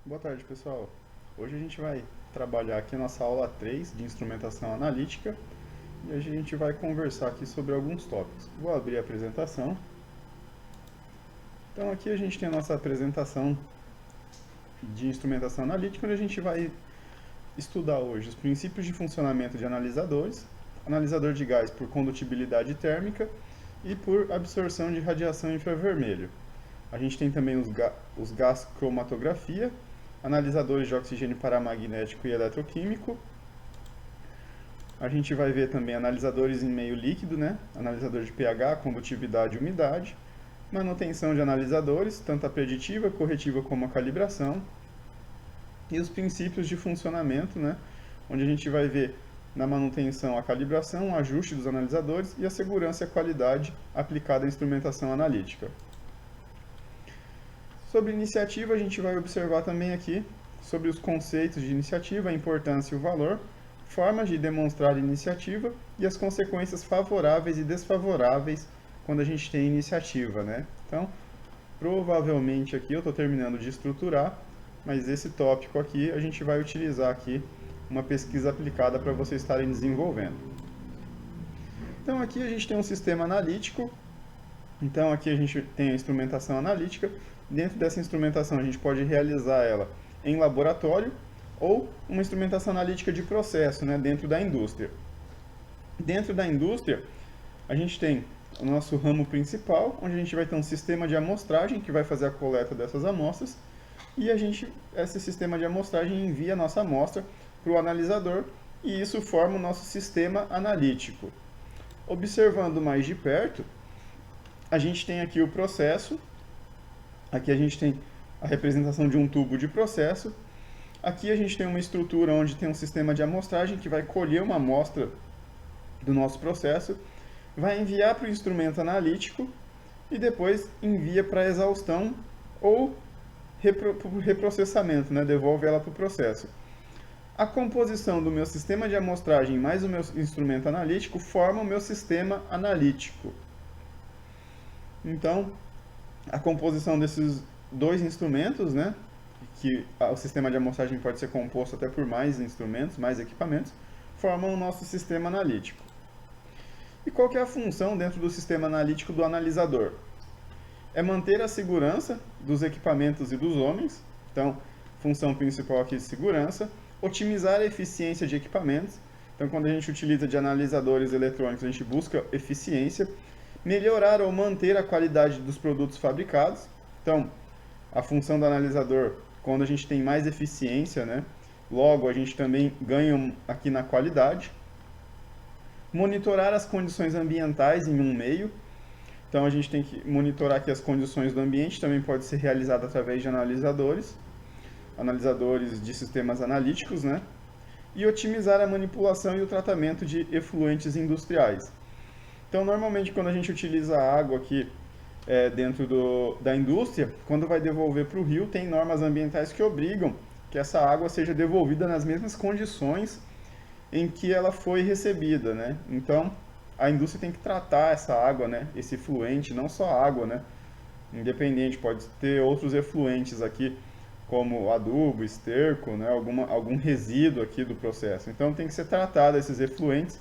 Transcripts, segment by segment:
Boa tarde, pessoal. Hoje a gente vai trabalhar aqui a nossa aula 3 de instrumentação analítica e hoje a gente vai conversar aqui sobre alguns tópicos. Vou abrir a apresentação. Então aqui a gente tem a nossa apresentação de instrumentação analítica, onde a gente vai estudar hoje os princípios de funcionamento de analisadores, analisador de gás por condutibilidade térmica e por absorção de radiação infravermelho. A gente tem também os gás cromatografia, analisadores de oxigênio paramagnético e eletroquímico. A gente vai ver também analisadores em meio líquido, né? Analisador de pH, condutividade e umidade. Manutenção de analisadores, tanto a preditiva, corretiva como a calibração. E os princípios de funcionamento, né? Onde a gente vai ver na manutenção a calibração, o ajuste dos analisadores e a segurança e a qualidade aplicada à instrumentação analítica. Sobre iniciativa, a gente vai observar também aqui sobre os conceitos de iniciativa, a importância e o valor, formas de demonstrar iniciativa e as consequências favoráveis e desfavoráveis quando a gente tem iniciativa, né? Então, provavelmente aqui eu estou terminando de estruturar, mas esse tópico aqui a gente vai utilizar aqui uma pesquisa aplicada para vocês estarem desenvolvendo. Então aqui a gente tem um sistema analítico. Então aqui a gente tem a instrumentação analítica. Dentro dessa instrumentação a gente pode realizar ela em laboratório ou uma instrumentação analítica de processo, né, dentro da indústria. Dentro da indústria a gente tem o nosso ramo principal, onde a gente vai ter um sistema de amostragem que vai fazer a coleta dessas amostras e esse sistema de amostragem envia a nossa amostra para o analisador e isso forma o nosso sistema analítico. Observando mais de perto, a gente tem aqui o processo. Aqui a gente tem a representação de um tubo de processo. Aqui a gente tem uma estrutura onde tem um sistema de amostragem que vai colher uma amostra do nosso processo, vai enviar para o instrumento analítico e depois envia para a exaustão ou reprocessamento, né? Devolve ela para o processo. A composição do meu sistema de amostragem mais o meu instrumento analítico forma o meu sistema analítico. Então, a composição desses dois instrumentos, né, que o sistema de amostragem pode ser composto até por mais instrumentos, mais equipamentos, formam o nosso sistema analítico. E qual que é a função dentro do sistema analítico do analisador? É manter a segurança dos equipamentos e dos homens, então, função principal aqui de segurança, otimizar a eficiência de equipamentos, então quando a gente utiliza de analisadores eletrônicos, a gente busca eficiência, melhorar ou manter a qualidade dos produtos fabricados. Então, a função do analisador, quando a gente tem mais eficiência, né? Logo, a gente também ganha aqui na qualidade. Monitorar as condições ambientais em um meio. Então, a gente tem que monitorar aqui as condições do ambiente, também pode ser realizado através de analisadores de sistemas analíticos, né? E otimizar a manipulação e o tratamento de efluentes industriais. Então, normalmente, quando a gente utiliza a água aqui dentro da indústria, quando vai devolver para o rio, tem normas ambientais que obrigam que essa água seja devolvida nas mesmas condições em que ela foi recebida, né? Então, a indústria tem que tratar essa água, né? Esse efluente, não só a água, né? Independente, pode ter outros efluentes aqui, como adubo, esterco, né? Algum resíduo aqui do processo. Então, tem que ser tratado esses efluentes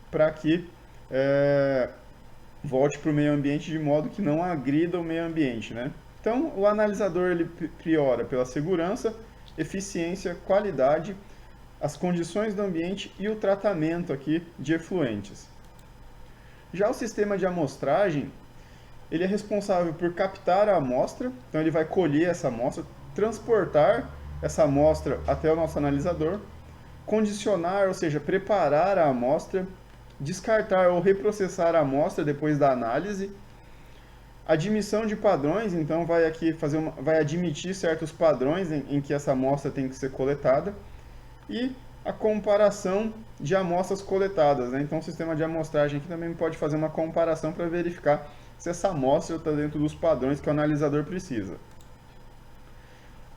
para que volte para o meio ambiente de modo que não agrida o meio ambiente, né? Então, o analisador ele priora pela segurança, eficiência, qualidade, as condições do ambiente e o tratamento aqui de efluentes. Já o sistema de amostragem, ele é responsável por captar a amostra, então ele vai colher essa amostra, transportar essa amostra até o nosso analisador, condicionar, ou seja, preparar a amostra, descartar ou reprocessar a amostra depois da análise. Admissão de padrões, então vai admitir certos padrões em que essa amostra tem que ser coletada. E a comparação de amostras coletadas, né? Então o sistema de amostragem aqui também pode fazer uma comparação para verificar se essa amostra está dentro dos padrões que o analisador precisa.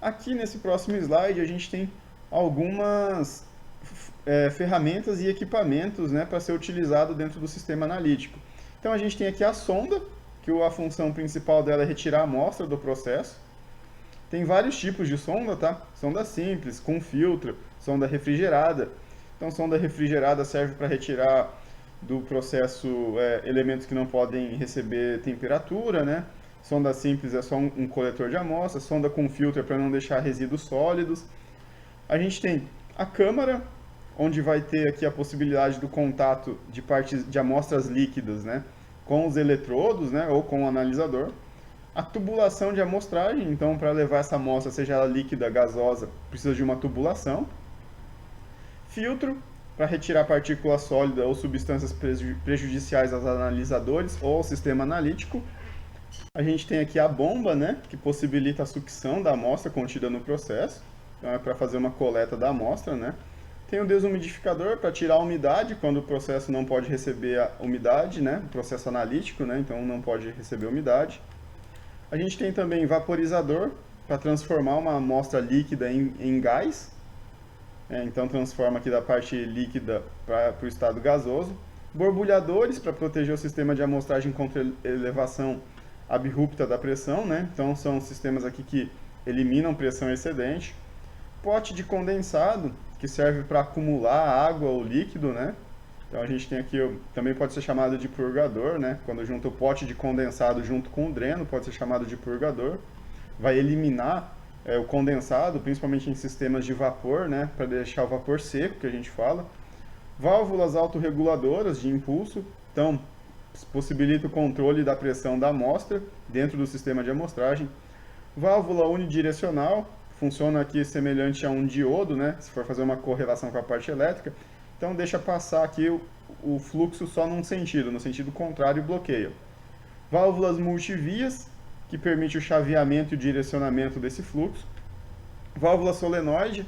Aqui nesse próximo slide a gente tem algumas ferramentas e equipamentos, né, para ser utilizado dentro do sistema analítico. Então a gente tem aqui a sonda, que a função principal dela é retirar a amostra do processo. Tem vários tipos de sonda, tá? Sonda simples, com filtro, sonda refrigerada. Então, sonda refrigerada serve para retirar do processo elementos que não podem receber temperatura, né? Sonda simples é só um coletor de amostra, sonda com filtro é para não deixar resíduos sólidos. A gente tem a câmara, onde vai ter aqui a possibilidade do contato de partes de amostras líquidas, né, com os eletrodos, né, ou com o analisador. A tubulação de amostragem, então para levar essa amostra, seja ela líquida, gasosa, precisa de uma tubulação. Filtro, para retirar partículas sólidas ou substâncias prejudiciais aos analisadores ou ao sistema analítico. A gente tem aqui a bomba, né, que possibilita a sucção da amostra contida no processo. Então é para fazer uma coleta da amostra, né. Tem o desumidificador para tirar a umidade quando o processo não pode receber a umidade, né, o processo analítico, né, então não pode receber umidade. A gente tem também vaporizador para transformar uma amostra líquida em gás. Então transforma aqui da parte líquida para o estado gasoso. Borbulhadores para proteger o sistema de amostragem contra elevação abrupta da pressão, né? Então são sistemas aqui que eliminam pressão excedente. Pote de condensado, que serve para acumular água ou líquido, né? Então a gente tem aqui, também pode ser chamado de purgador, né? Quando junta o pote de condensado junto com o dreno, pode ser chamado de purgador. Vai eliminar o condensado, principalmente em sistemas de vapor, né, para deixar o vapor seco, que a gente fala. Válvulas autorreguladoras de impulso, então possibilita o controle da pressão da amostra dentro do sistema de amostragem. Válvula unidirecional, funciona aqui semelhante a um diodo, né, se for fazer uma correlação com a parte elétrica. Então deixa passar aqui o fluxo só num sentido, no sentido contrário bloqueia. Válvulas multivias, que permite o chaveamento e o direcionamento desse fluxo. Válvula solenoide,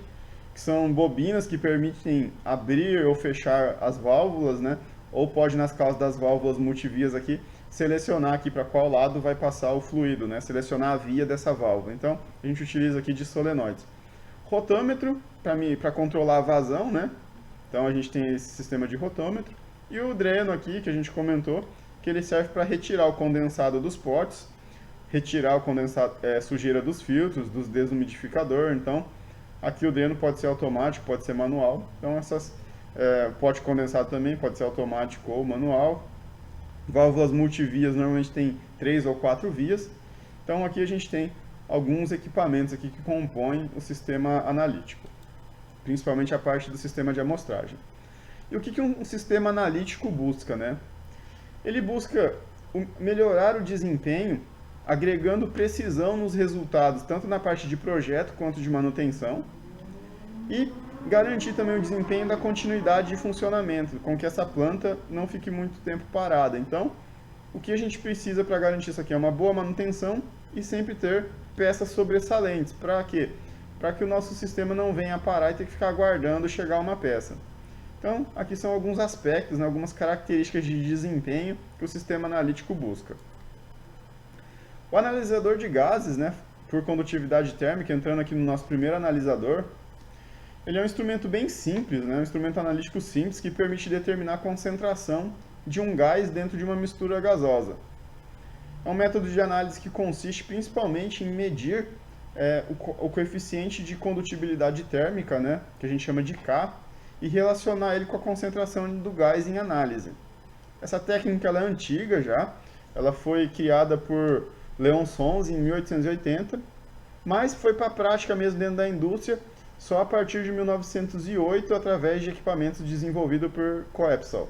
que são bobinas que permitem abrir ou fechar as válvulas, né? Ou pode, nas causas das válvulas multivias aqui, selecionar aqui para qual lado vai passar o fluido, né? Selecionar a via dessa válvula. Então, a gente utiliza aqui de solenoides. Rotômetro, para controlar a vazão, né? Então, a gente tem esse sistema de rotômetro. E o dreno aqui, que a gente comentou, que ele serve para retirar o condensado dos potes, retirar o condensado, sujeira dos filtros, dos desumidificadores. Então, aqui o dreno pode ser automático, pode ser manual. Então, pote condensado também pode ser automático ou manual. Válvulas multivias normalmente tem 3 ou 4 vias. Então, aqui a gente tem alguns equipamentos aqui que compõem o sistema analítico, principalmente a parte do sistema de amostragem. E o que um sistema analítico busca, né? Ele busca melhorar o desempenho agregando precisão nos resultados, tanto na parte de projeto quanto de manutenção, e garantir também o desempenho da continuidade de funcionamento, com que essa planta não fique muito tempo parada. Então, o que a gente precisa para garantir isso aqui é uma boa manutenção e sempre ter peças sobressalentes. Para quê? Para que o nosso sistema não venha a parar e ter que ficar aguardando chegar uma peça. Então, aqui são alguns aspectos, né, algumas características de desempenho que o sistema analítico busca. O analisador de gases, né, por condutividade térmica, entrando aqui no nosso primeiro analisador, ele é um instrumento bem simples, né, um instrumento analítico simples que permite determinar a concentração de um gás dentro de uma mistura gasosa. É um método de análise que consiste principalmente em medir o coeficiente de condutibilidade térmica, né, que a gente chama de K, e relacionar ele com a concentração do gás em análise. Essa técnica ela é antiga já, ela foi criada por Leon Sons em 1880, mas foi para a prática mesmo dentro da indústria só a partir de 1908, através de equipamentos desenvolvidos por Coepsol.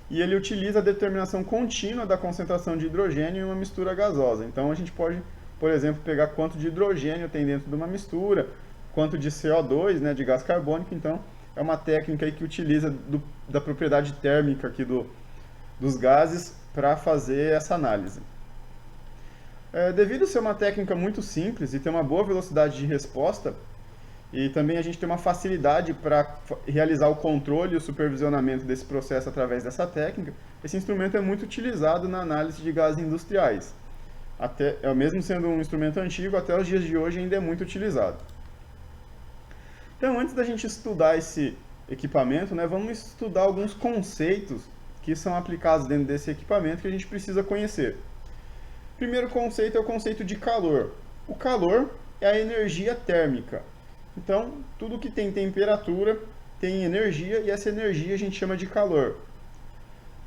E ele utiliza a determinação contínua da concentração de hidrogênio em uma mistura gasosa. Então a gente pode, por exemplo, pegar quanto de hidrogênio tem dentro de uma mistura, quanto de CO2, né, de gás carbônico. Então é uma técnica aí que utiliza da propriedade térmica aqui dos gases para fazer essa análise. Devido a ser uma técnica muito simples e ter uma boa velocidade de resposta, e também a gente tem uma facilidade para realizar o controle e o supervisionamento desse processo através dessa técnica, esse instrumento é muito utilizado na análise de gases industriais. Mesmo sendo um instrumento antigo, até os dias de hoje ainda é muito utilizado. Então, antes da gente estudar esse equipamento, né, vamos estudar alguns conceitos que são aplicados dentro desse equipamento que a gente precisa conhecer. O primeiro conceito é o conceito de calor. O calor é a energia térmica. Então, tudo que tem temperatura tem energia e essa energia a gente chama de calor.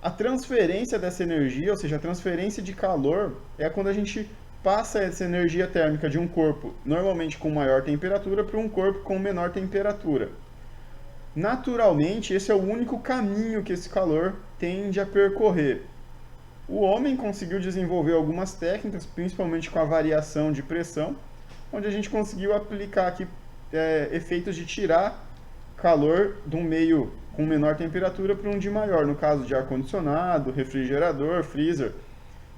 A transferência dessa energia, ou seja, a transferência de calor, é quando a gente passa essa energia térmica de um corpo normalmente com maior temperatura para um corpo com menor temperatura. Naturalmente, esse é o único caminho que esse calor tende a percorrer. O homem conseguiu desenvolver algumas técnicas, principalmente com a variação de pressão, onde a gente conseguiu aplicar aqui efeitos de tirar calor de um meio com menor temperatura para um de maior, no caso de ar-condicionado, refrigerador, freezer.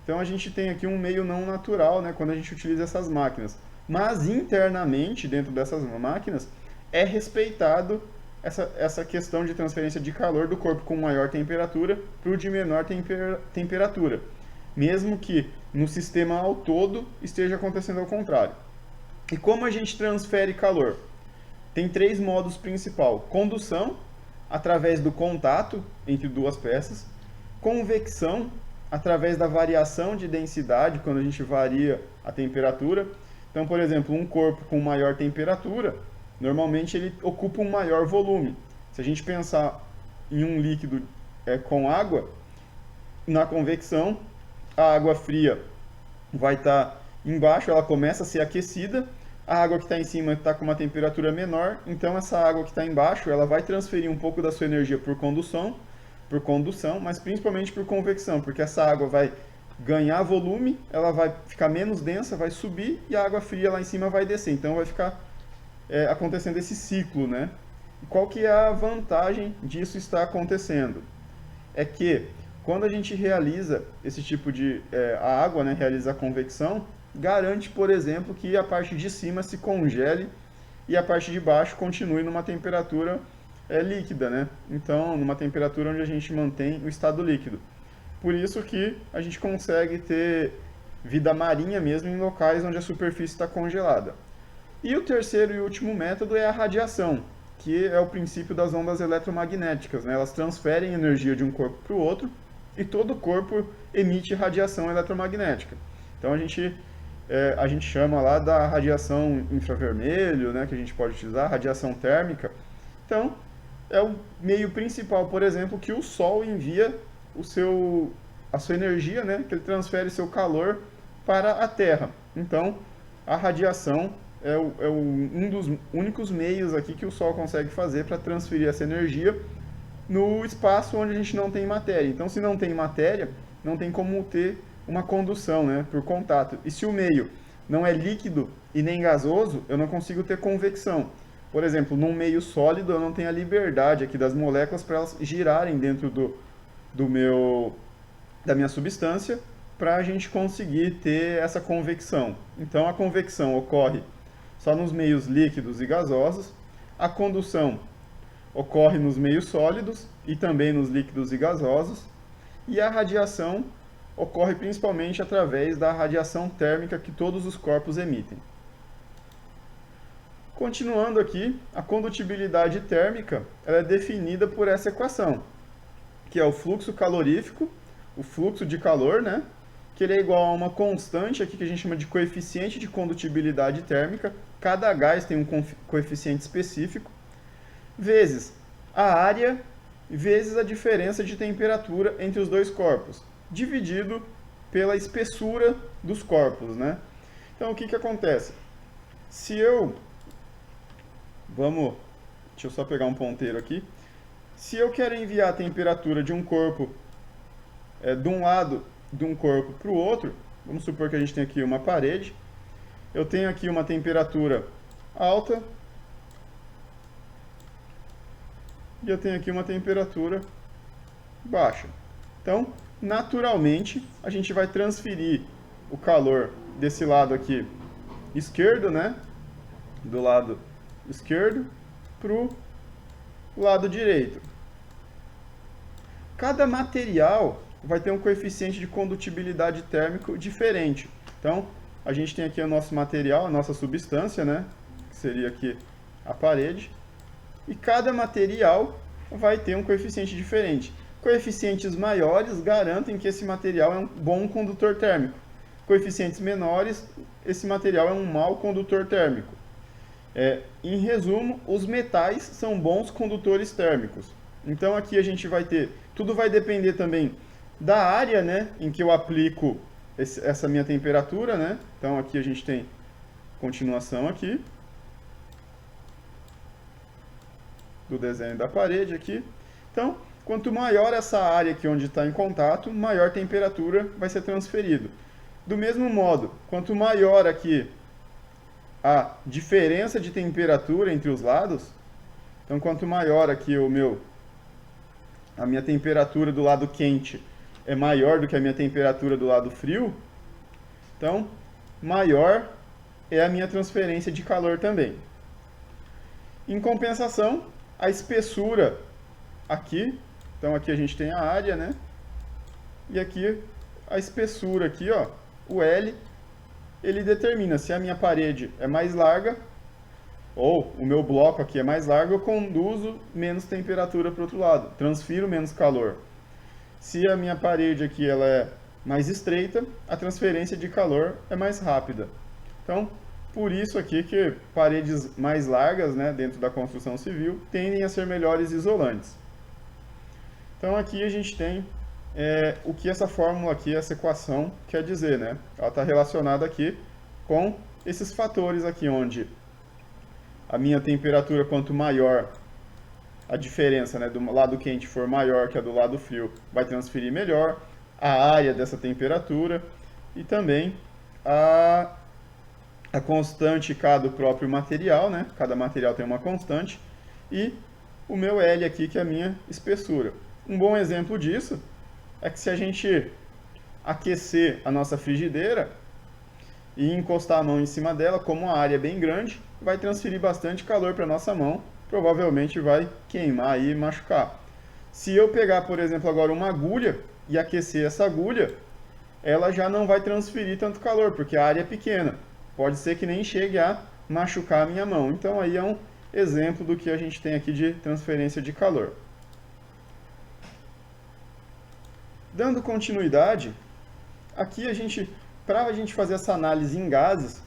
Então a gente tem aqui um meio não natural, né, quando a gente utiliza essas máquinas. Mas internamente, dentro dessas máquinas, é respeitado essa questão de transferência de calor do corpo com maior temperatura para o de menor temperatura. Mesmo que no sistema ao todo esteja acontecendo ao contrário. E como a gente transfere calor? Tem três modos principais: condução, através do contato entre duas peças; convecção, através da variação de densidade, quando a gente varia a temperatura. Então, por exemplo, um corpo com maior temperatura, normalmente ele ocupa um maior volume. Se a gente pensar em um líquido com água, na convecção, a água fria vai estar embaixo, ela começa a ser aquecida, a água que está em cima está com uma temperatura menor, então essa água que está embaixo ela vai transferir um pouco da sua energia por condução, mas principalmente por convecção, porque essa água vai ganhar volume, ela vai ficar menos densa, vai subir e a água fria lá em cima vai descer. Então vai ficar acontecendo esse ciclo, né? E qual que é a vantagem disso estar acontecendo? É que quando a gente realiza esse tipo de... a água, né, realiza a convecção, garante, por exemplo, que a parte de cima se congele e a parte de baixo continue numa temperatura líquida, né? Então, numa temperatura onde a gente mantém o estado líquido. Por isso que a gente consegue ter vida marinha mesmo em locais onde a superfície está congelada. E o terceiro e último método é a radiação, que é o princípio das ondas eletromagnéticas, né? Elas transferem energia de um corpo para o outro e todo corpo emite radiação eletromagnética. Então a gente chama lá da radiação infravermelho, né, que a gente pode utilizar, radiação térmica. Então, é o meio principal, por exemplo, que o Sol envia a sua energia, né, que ele transfere seu calor para a Terra. Então, a radiação é um dos únicos meios aqui que o Sol consegue fazer para transferir essa energia no espaço onde a gente não tem matéria. Então, se não tem matéria, não tem como ter uma condução, né, por contato. E se o meio não é líquido e nem gasoso, eu não consigo ter convecção. Por exemplo, num meio sólido, eu não tenho a liberdade aqui das moléculas para elas girarem dentro da minha substância para a gente conseguir ter essa convecção. Então, a convecção ocorre só nos meios líquidos e gasosos, a condução ocorre nos meios sólidos e também nos líquidos e gasosos, e a radiação ocorre principalmente através da radiação térmica que todos os corpos emitem. Continuando aqui, a condutibilidade térmica ela é definida por essa equação, que é o fluxo calorífico, o fluxo de calor, né? Que ele é igual a uma constante aqui que a gente chama de coeficiente de condutibilidade térmica. Cada gás tem um coeficiente específico, vezes a área, vezes a diferença de temperatura entre os dois corpos, dividido pela espessura dos corpos, né? Então, o que acontece? Deixa eu só pegar um ponteiro aqui. Se eu quero enviar a temperatura de um corpo de um lado de um corpo para o outro, vamos supor que a gente tem aqui uma parede, eu tenho aqui uma temperatura alta e eu tenho aqui uma temperatura baixa. Então, naturalmente, a gente vai transferir o calor desse lado aqui esquerdo, né? Do lado esquerdo para o lado direito. Cada material vai ter um coeficiente de condutibilidade térmico diferente. Então, a gente tem aqui o nosso material, a nossa substância, né? Que seria aqui a parede. E cada material vai ter um coeficiente diferente. Coeficientes maiores garantem que esse material é um bom condutor térmico. Coeficientes menores esse material é um mau condutor térmico. Em resumo, os metais são bons condutores térmicos. Então aqui a gente vai ter, tudo vai depender também da área, né, em que eu aplico essa minha temperatura, né? Então aqui a gente tem continuação aqui do desenho da parede aqui. Então, quanto maior essa área aqui onde está em contato, maior temperatura vai ser transferido. Do mesmo modo, quanto maior aqui a diferença de temperatura entre os lados, então quanto maior aqui a minha temperatura do lado quente é maior do que a minha temperatura do lado frio, então maior é a minha transferência de calor também. Em compensação, a espessura aqui, então aqui a gente tem a área, né? E aqui a espessura aqui, ó, o L, ele determina se a minha parede é mais larga ou o meu bloco aqui é mais largo, eu conduzo menos temperatura para o outro lado, transfiro menos calor. Se a minha parede aqui ela é mais estreita, a transferência de calor é mais rápida. Então, por isso aqui que paredes mais largas, né, dentro da construção civil, tendem a ser melhores isolantes. Então aqui a gente tem o que essa fórmula aqui, essa equação quer dizer, né? Ela está relacionada aqui com esses fatores aqui, onde a minha temperatura, quanto maior a diferença, né, do lado quente for maior que a do lado frio, vai transferir melhor a área dessa temperatura e também a constante K do próprio material, né? Cada material tem uma constante, e o meu L aqui, que é a minha espessura. Um bom exemplo disso é que se a gente aquecer a nossa frigideira e encostar a mão em cima dela, como a área é bem grande, vai transferir bastante calor para a nossa mão, provavelmente vai queimar e machucar. Se eu pegar, por exemplo, agora uma agulha e aquecer essa agulha, ela já não vai transferir tanto calor, porque a área é pequena. Pode ser que nem chegue a machucar a minha mão. Então aí é um exemplo do que a gente tem aqui de transferência de calor. Dando continuidade, aqui para a gente fazer essa análise em gases,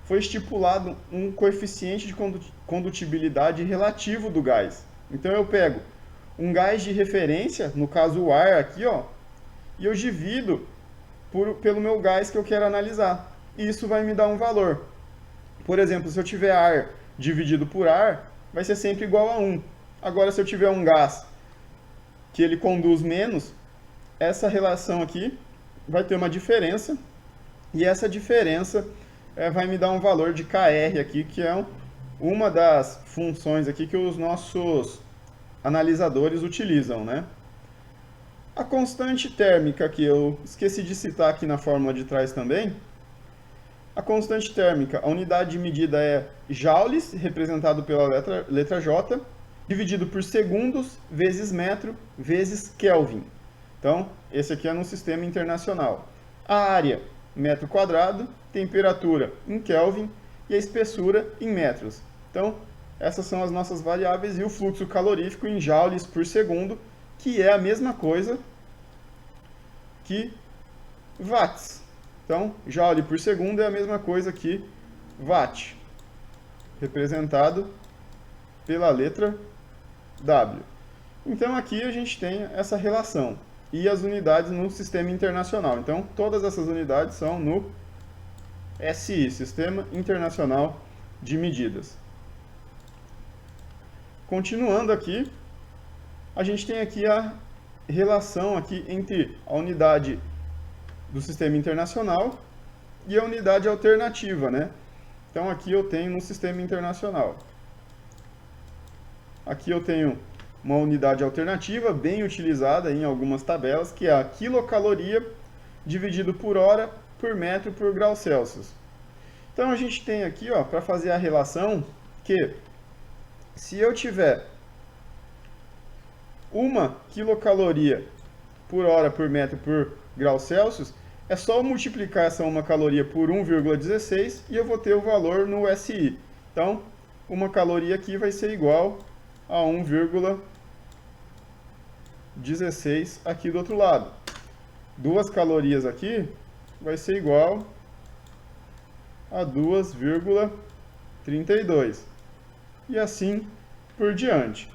foi estipulado um coeficiente de condutibilidade relativo do gás. Então eu pego um gás de referência, no caso o ar aqui, ó, e eu divido pelo meu gás que eu quero analisar. E isso vai me dar um valor. Por exemplo, se eu tiver ar dividido por ar, vai ser sempre igual a 1. Agora, se eu tiver um gás que ele conduz menos, essa relação aqui vai ter uma diferença, e essa diferença vai me dar um valor de Kr aqui, que é uma das funções aqui que os nossos analisadores utilizam, né? A constante térmica, que eu esqueci de citar aqui na fórmula de trás também, a constante térmica, a unidade de medida é joules, representado pela letra J, dividido por segundos, vezes metro, vezes Kelvin. Então, esse aqui é no sistema internacional. A área, metro quadrado, temperatura em Kelvin e a espessura em metros. Então, essas são as nossas variáveis, e o fluxo calorífico em joules por segundo, que é a mesma coisa que watts. Então, joule por segundo é a mesma coisa que watt, representado pela letra W. Então, aqui a gente tem essa relação e as unidades no sistema internacional. Então, todas essas unidades são no SI, Sistema Internacional de Medidas. Continuando aqui, a gente tem aqui a relação aqui entre a unidade do sistema internacional e a unidade alternativa, né? Então aqui eu tenho no sistema internacional. Aqui eu tenho uma unidade alternativa bem utilizada em algumas tabelas, que é a quilocaloria dividido por hora, por metro, por grau Celsius. Então a gente tem aqui, ó, para fazer a relação, que se eu tiver 1 quilocaloria por hora, por metro, por grau Celsius, é só eu multiplicar essa 1 caloria por 1,16 e eu vou ter o valor no SI. Então, 1 caloria aqui vai ser igual a 1,16 aqui do outro lado. 2 calorias aqui vai ser igual a 2,32. E assim por diante.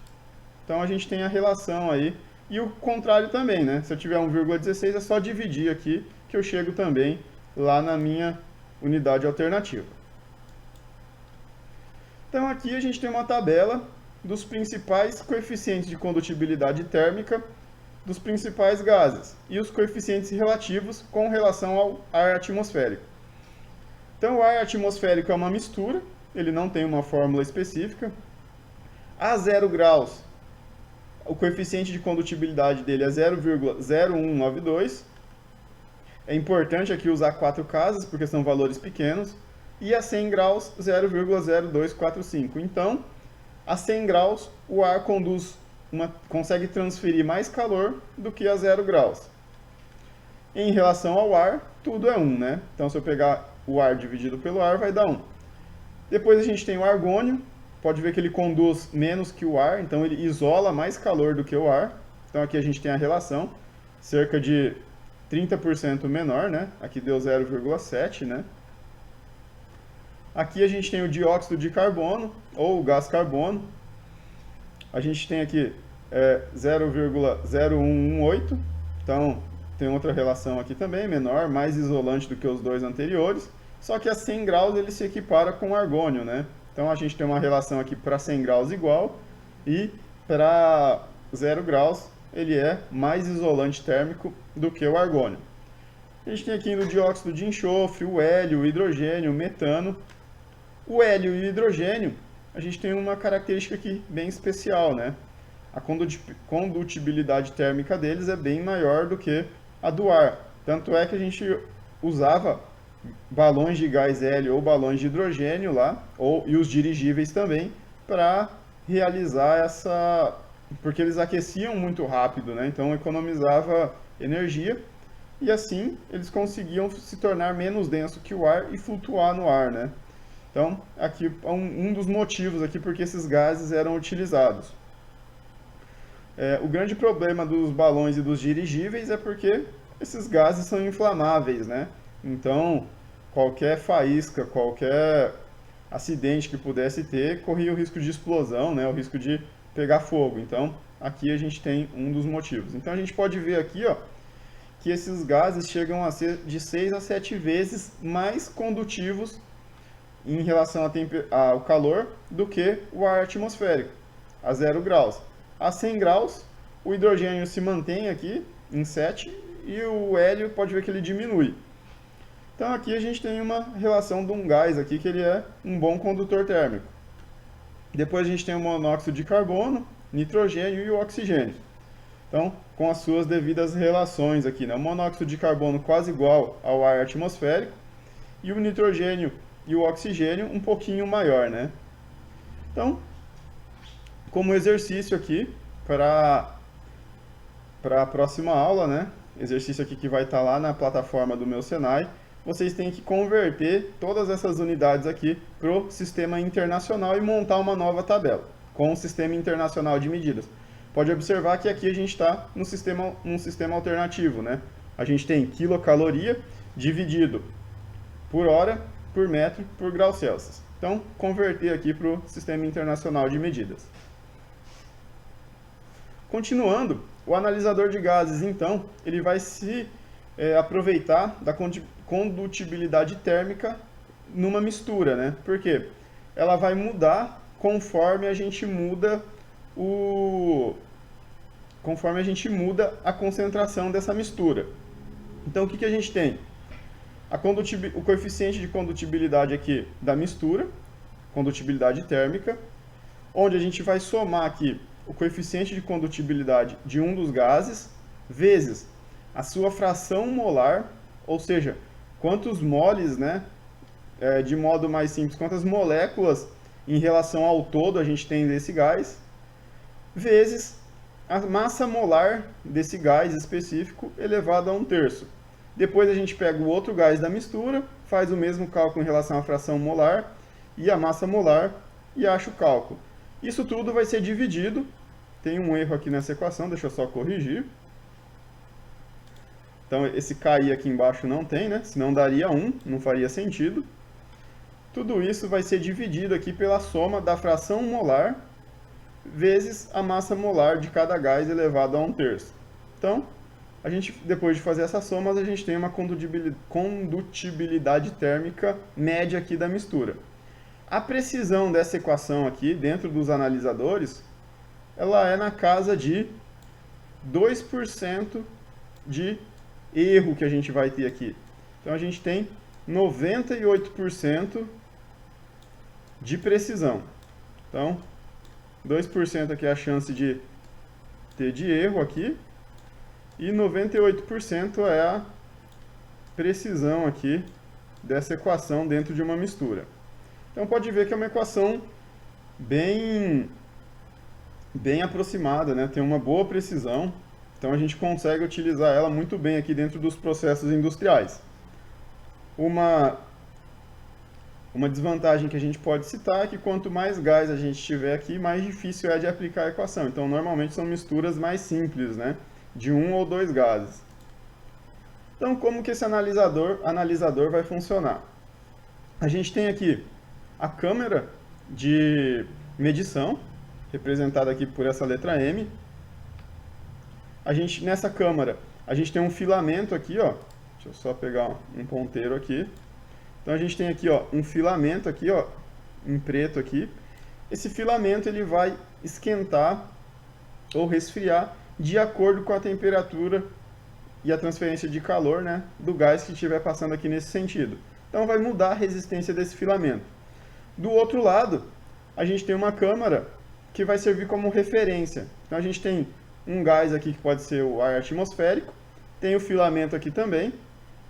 Então a gente tem a relação aí. E o contrário também, né? Se eu tiver 1,16 é só dividir aqui que eu chego também lá na minha unidade alternativa. Então aqui a gente tem uma tabela dos principais coeficientes de condutibilidade térmica dos principais gases e os coeficientes relativos com relação ao ar atmosférico. Então o ar atmosférico é uma mistura, ele não tem uma fórmula específica. A 0 graus, o coeficiente de condutibilidade dele é 0,0192. É importante aqui usar 4 casas, porque são valores pequenos. E a 100 graus, 0,0245. Então, a 100 graus, o ar consegue transferir mais calor do que a 0 graus. Em relação ao ar, tudo é 1, né? Então, se eu pegar o ar dividido pelo ar, vai dar 1. Depois a gente tem o argônio. Pode ver que ele conduz menos que o ar, então ele isola mais calor do que o ar. Então aqui a gente tem a relação, cerca de 30% menor, né? Aqui deu 0,7, né? Aqui a gente tem o dióxido de carbono, ou o gás carbono. A gente tem aqui 0,0118, então tem outra relação aqui também, menor, mais isolante do que os dois anteriores. Só que a 100 graus ele se equipara com o argônio, né? Então a gente tem uma relação aqui para 100 graus igual e para 0 graus ele é mais isolante térmico do que o argônio. A gente tem aqui no dióxido de enxofre, o hélio, o hidrogênio, o metano. O hélio e o hidrogênio, a gente tem uma característica aqui bem especial, né? A condutibilidade térmica deles é bem maior do que a do ar. Tanto é que a gente usava balões de gás hélio ou balões de hidrogênio lá, e os dirigíveis também, para realizar essa... porque eles aqueciam muito rápido, né? Então economizava energia e assim eles conseguiam se tornar menos denso que o ar e flutuar no ar, né? Então aqui é um dos motivos aqui porque esses gases eram utilizados. O grande problema dos balões e dos dirigíveis é porque esses gases são inflamáveis, né? Então, qualquer faísca, qualquer acidente que pudesse ter, corria o risco de explosão, né? O risco de pegar fogo. Então, aqui a gente tem um dos motivos. Então, a gente pode ver aqui, ó, que esses gases chegam a ser de 6 a 7 vezes mais condutivos em relação ao calor do que o ar atmosférico, a 0 graus. A 100 graus, o hidrogênio se mantém aqui em 7 e o hélio pode ver que ele diminui. Então aqui a gente tem uma relação de um gás aqui que ele é um bom condutor térmico. Depois a gente tem o monóxido de carbono, nitrogênio e o oxigênio. Então, com as suas devidas relações aqui, né? O monóxido de carbono quase igual ao ar atmosférico e o nitrogênio e o oxigênio um pouquinho maior, né? Então, como exercício aqui para a próxima aula, né? Exercício aqui que vai estar lá na plataforma do meu Senai, vocês têm que converter todas essas unidades aqui para o sistema internacional e montar uma nova tabela com o sistema internacional de medidas. Pode observar que aqui a gente está num sistema alternativo, né? A gente tem quilocaloria dividido por hora, por metro, por grau Celsius. Então, converter aqui para o sistema internacional de medidas. Continuando, o analisador de gases, então, ele vai se aproveitar da condutibilidade térmica numa mistura, né? Por quê? Ela vai mudar conforme a gente muda a concentração dessa mistura. Então, o que a gente tem? O coeficiente de condutibilidade aqui da mistura, condutibilidade térmica, onde a gente vai somar aqui o coeficiente de condutibilidade de um dos gases, vezes a sua fração molar, ou seja, quantos moles, né, de modo mais simples, quantas moléculas em relação ao todo a gente tem desse gás, vezes a massa molar desse gás específico elevado a 1/3. Depois a gente pega o outro gás da mistura, faz o mesmo cálculo em relação à fração molar e a massa molar e acha o cálculo. Isso tudo vai ser dividido. Tem um erro aqui nessa equação, deixa eu só corrigir. Então esse KI aqui embaixo não tem, né? Senão daria 1, não faria sentido. Tudo isso vai ser dividido aqui pela soma da fração molar vezes a massa molar de cada gás elevado a 1/3. Então, a gente, depois de fazer essas somas, a gente tem uma condutibilidade térmica média aqui da mistura. A precisão dessa equação aqui, dentro dos analisadores, ela é na casa de 2% de erro que a gente vai ter aqui. Então, a gente tem 98% de precisão. Então, 2% aqui é a chance de ter de erro aqui, e 98% é a precisão aqui dessa equação dentro de uma mistura. Então pode ver que é uma equação bem aproximada, né? Tem uma boa precisão, então a gente consegue utilizar ela muito bem aqui dentro dos processos industriais. Uma desvantagem que a gente pode citar é que quanto mais gás a gente tiver aqui, mais difícil é de aplicar a equação. Então, normalmente são misturas mais simples, né? De 1 ou 2 gases. Então, como que esse analisador vai funcionar? A gente tem aqui a câmara de medição, representada aqui por essa letra M. Nessa câmara, a gente tem um filamento aqui, ó. Deixa eu só pegar um ponteiro aqui. Então a gente tem aqui, ó, um filamento aqui, ó, em preto aqui. Esse filamento ele vai esquentar ou resfriar de acordo com a temperatura e a transferência de calor, né, do gás que estiver passando aqui nesse sentido. Então vai mudar a resistência desse filamento. Do outro lado, a gente tem uma câmara que vai servir como referência. Então a gente tem um gás aqui que pode ser o ar atmosférico, tem o filamento aqui também.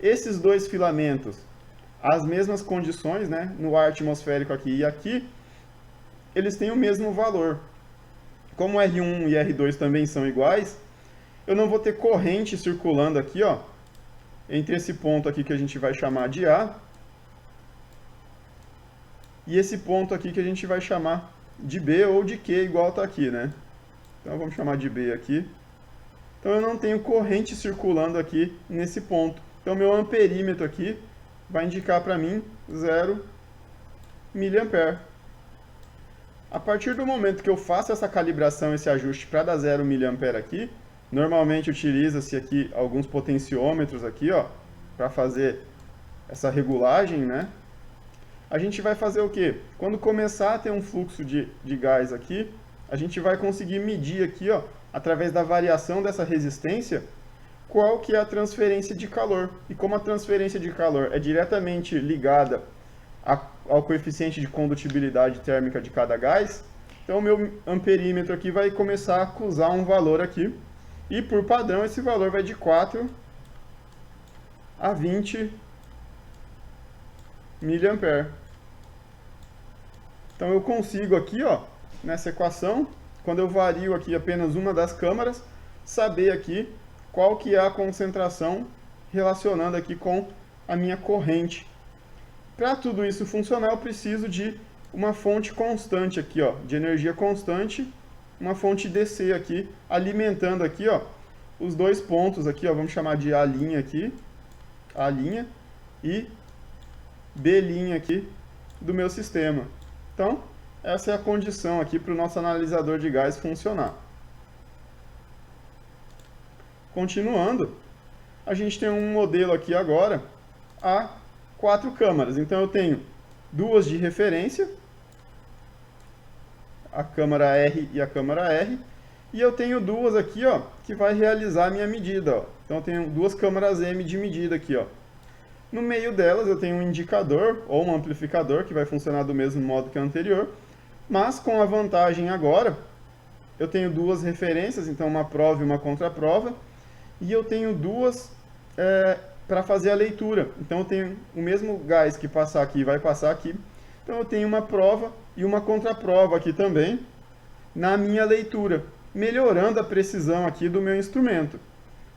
Esses dois filamentos, as mesmas condições, né, no ar atmosférico aqui e aqui, eles têm o mesmo valor. Como R1 e R2 também são iguais, eu não vou ter corrente circulando aqui, ó, entre esse ponto aqui que a gente vai chamar de A e esse ponto aqui que a gente vai chamar de B ou de Q, igual está aqui, né? Então vamos chamar de B aqui. Então eu não tenho corrente circulando aqui nesse ponto. Então meu amperímetro aqui vai indicar para mim 0 mA. A partir do momento que eu faço essa calibração, esse ajuste para dar 0 mA aqui, normalmente utiliza-se aqui alguns potenciômetros aqui, ó, para fazer essa regulagem, né? A gente vai fazer o quê? Quando começar a ter um fluxo de gás aqui, a gente vai conseguir medir aqui, ó, através da variação dessa resistência, qual que é a transferência de calor. E como a transferência de calor é diretamente ligada ao coeficiente de condutibilidade térmica de cada gás, então o meu amperímetro aqui vai começar a acusar um valor aqui, e por padrão esse valor vai de 4 a 20 mA. Então eu consigo aqui, ó, nessa equação, quando eu vario aqui apenas uma das câmaras, saber aqui qual que é a concentração relacionando aqui com a minha corrente. Para tudo isso funcionar, eu preciso de uma fonte constante aqui, ó, de energia constante, uma fonte DC aqui, alimentando aqui, ó, os dois pontos aqui, ó, vamos chamar de A' aqui, A' e B' aqui do meu sistema. Então, essa é a condição aqui para o nosso analisador de gás funcionar. Continuando, a gente tem um modelo aqui agora a 4 câmaras. Então eu tenho duas de referência, a câmara R e a câmara R, e eu tenho duas aqui, ó, que vai realizar a minha medida, ó. Então eu tenho duas câmaras M de medida aqui, ó. No meio delas eu tenho um indicador ou um amplificador que vai funcionar do mesmo modo que o anterior, mas com a vantagem agora, eu tenho duas referências, então uma prova e uma contraprova, e eu tenho duas para fazer a leitura. Então eu tenho o mesmo gás que passar aqui vai passar aqui, então eu tenho uma prova e uma contraprova aqui também na minha leitura, melhorando a precisão aqui do meu instrumento.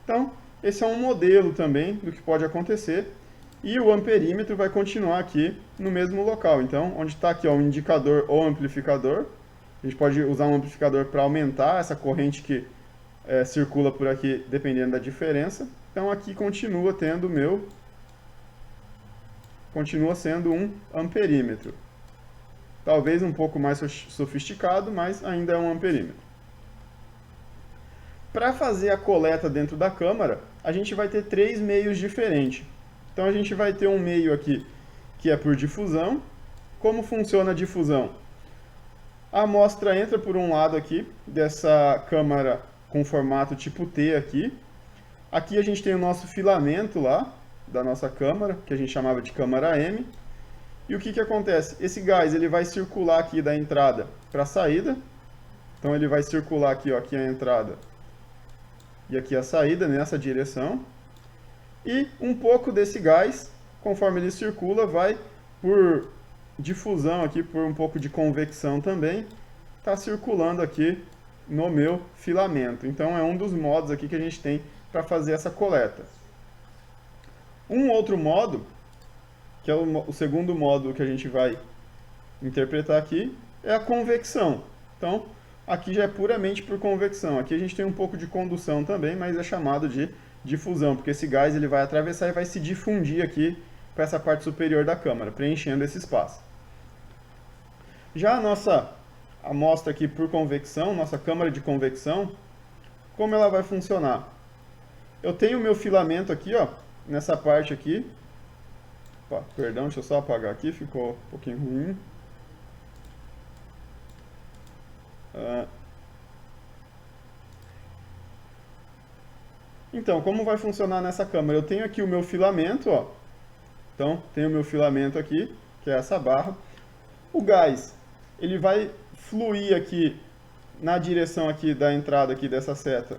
Então, esse é um modelo também do que pode acontecer. E o amperímetro vai continuar aqui no mesmo local. Então, onde está aqui ó, um indicador ou amplificador, a gente pode usar um amplificador para aumentar essa corrente que circula por aqui, dependendo da diferença. Então, aqui continua tendo o meu continua sendo um amperímetro. Talvez um pouco mais sofisticado, mas ainda é um amperímetro. Para fazer a coleta dentro da câmara, a gente vai ter 3 meios diferentes. Então a gente vai ter um meio aqui que é por difusão. Como funciona a difusão? A amostra entra por um lado aqui dessa câmara com formato tipo T aqui. Aqui a gente tem o nosso filamento lá da nossa câmara, que a gente chamava de câmara M. E o que acontece? Esse gás ele vai circular aqui da entrada para a saída. Então ele vai circular aqui, ó, aqui é a entrada e aqui a saída nessa direção. E um pouco desse gás, conforme ele circula, vai por difusão aqui, por um pouco de convecção também, está circulando aqui no meu filamento. Então é um dos modos aqui que a gente tem para fazer essa coleta. Um outro modo, que é o segundo modo que a gente vai interpretar aqui, é a convecção. Então, aqui já é puramente por convecção. Aqui a gente tem um pouco de condução também, mas é chamado de difusão, porque esse gás ele vai atravessar e vai se difundir aqui para essa parte superior da câmara, preenchendo esse espaço. Já a nossa amostra aqui por convecção, nossa câmara de convecção, como ela vai funcionar? Eu tenho o meu filamento aqui, ó, nessa parte aqui. Opa, perdão, deixa eu só apagar aqui, ficou um pouquinho ruim. Então, como vai funcionar nessa câmara? Eu tenho aqui o meu filamento, ó. Então, tenho o meu filamento aqui, que é essa barra. O gás, ele vai fluir aqui na direção aqui da entrada aqui dessa seta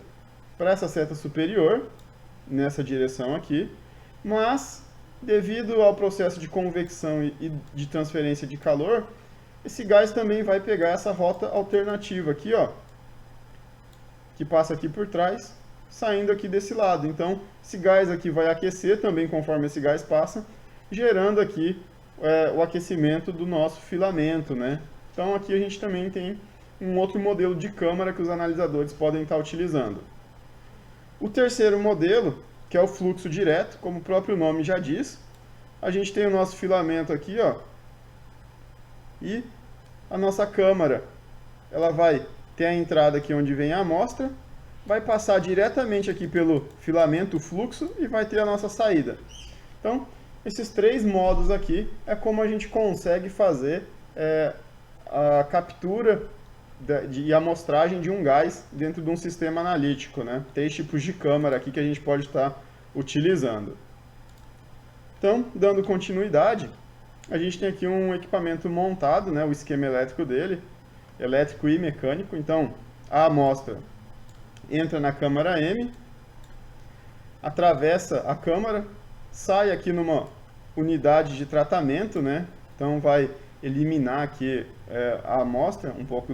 para essa seta superior, nessa direção aqui, mas devido ao processo de convecção e de transferência de calor, esse gás também vai pegar essa rota alternativa aqui, ó, que passa aqui por trás, saindo aqui desse lado. Então, esse gás aqui vai aquecer também conforme esse gás passa, gerando aqui o aquecimento do nosso filamento, né? Então, aqui a gente também tem um outro modelo de câmara que os analisadores podem estar utilizando. O terceiro modelo, que é o fluxo direto, como o próprio nome já diz, a gente tem o nosso filamento aqui, ó, e a nossa câmara, ela vai ter a entrada aqui onde vem a amostra, vai passar diretamente aqui pelo filamento fluxo e vai ter a nossa saída. Então, esses 3 modos aqui é como a gente consegue fazer a captura e amostragem de um gás dentro de um sistema analítico, né? 3 tipos de câmara aqui que a gente pode estar utilizando. Então, dando continuidade, a gente tem aqui um equipamento montado, né? O esquema elétrico dele, elétrico e mecânico. Então, a amostra entra na câmara M, atravessa a câmara, sai aqui numa unidade de tratamento, né? Então vai eliminar aqui a amostra, um pouco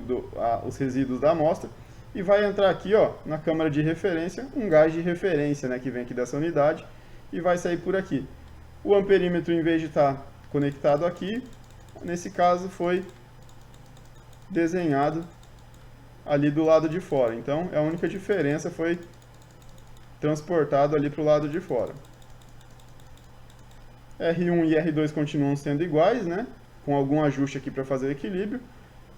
os resíduos da amostra, e vai entrar aqui, ó, na câmara de referência, um gás de referência, né, que vem aqui dessa unidade, e vai sair por aqui. O amperímetro, em vez de estar conectado aqui, nesse caso foi desenhado ali do lado de fora. Então, a única diferença foi transportado ali para o lado de fora. R1 e R2 continuam sendo iguais, né? Com algum ajuste aqui para fazer equilíbrio.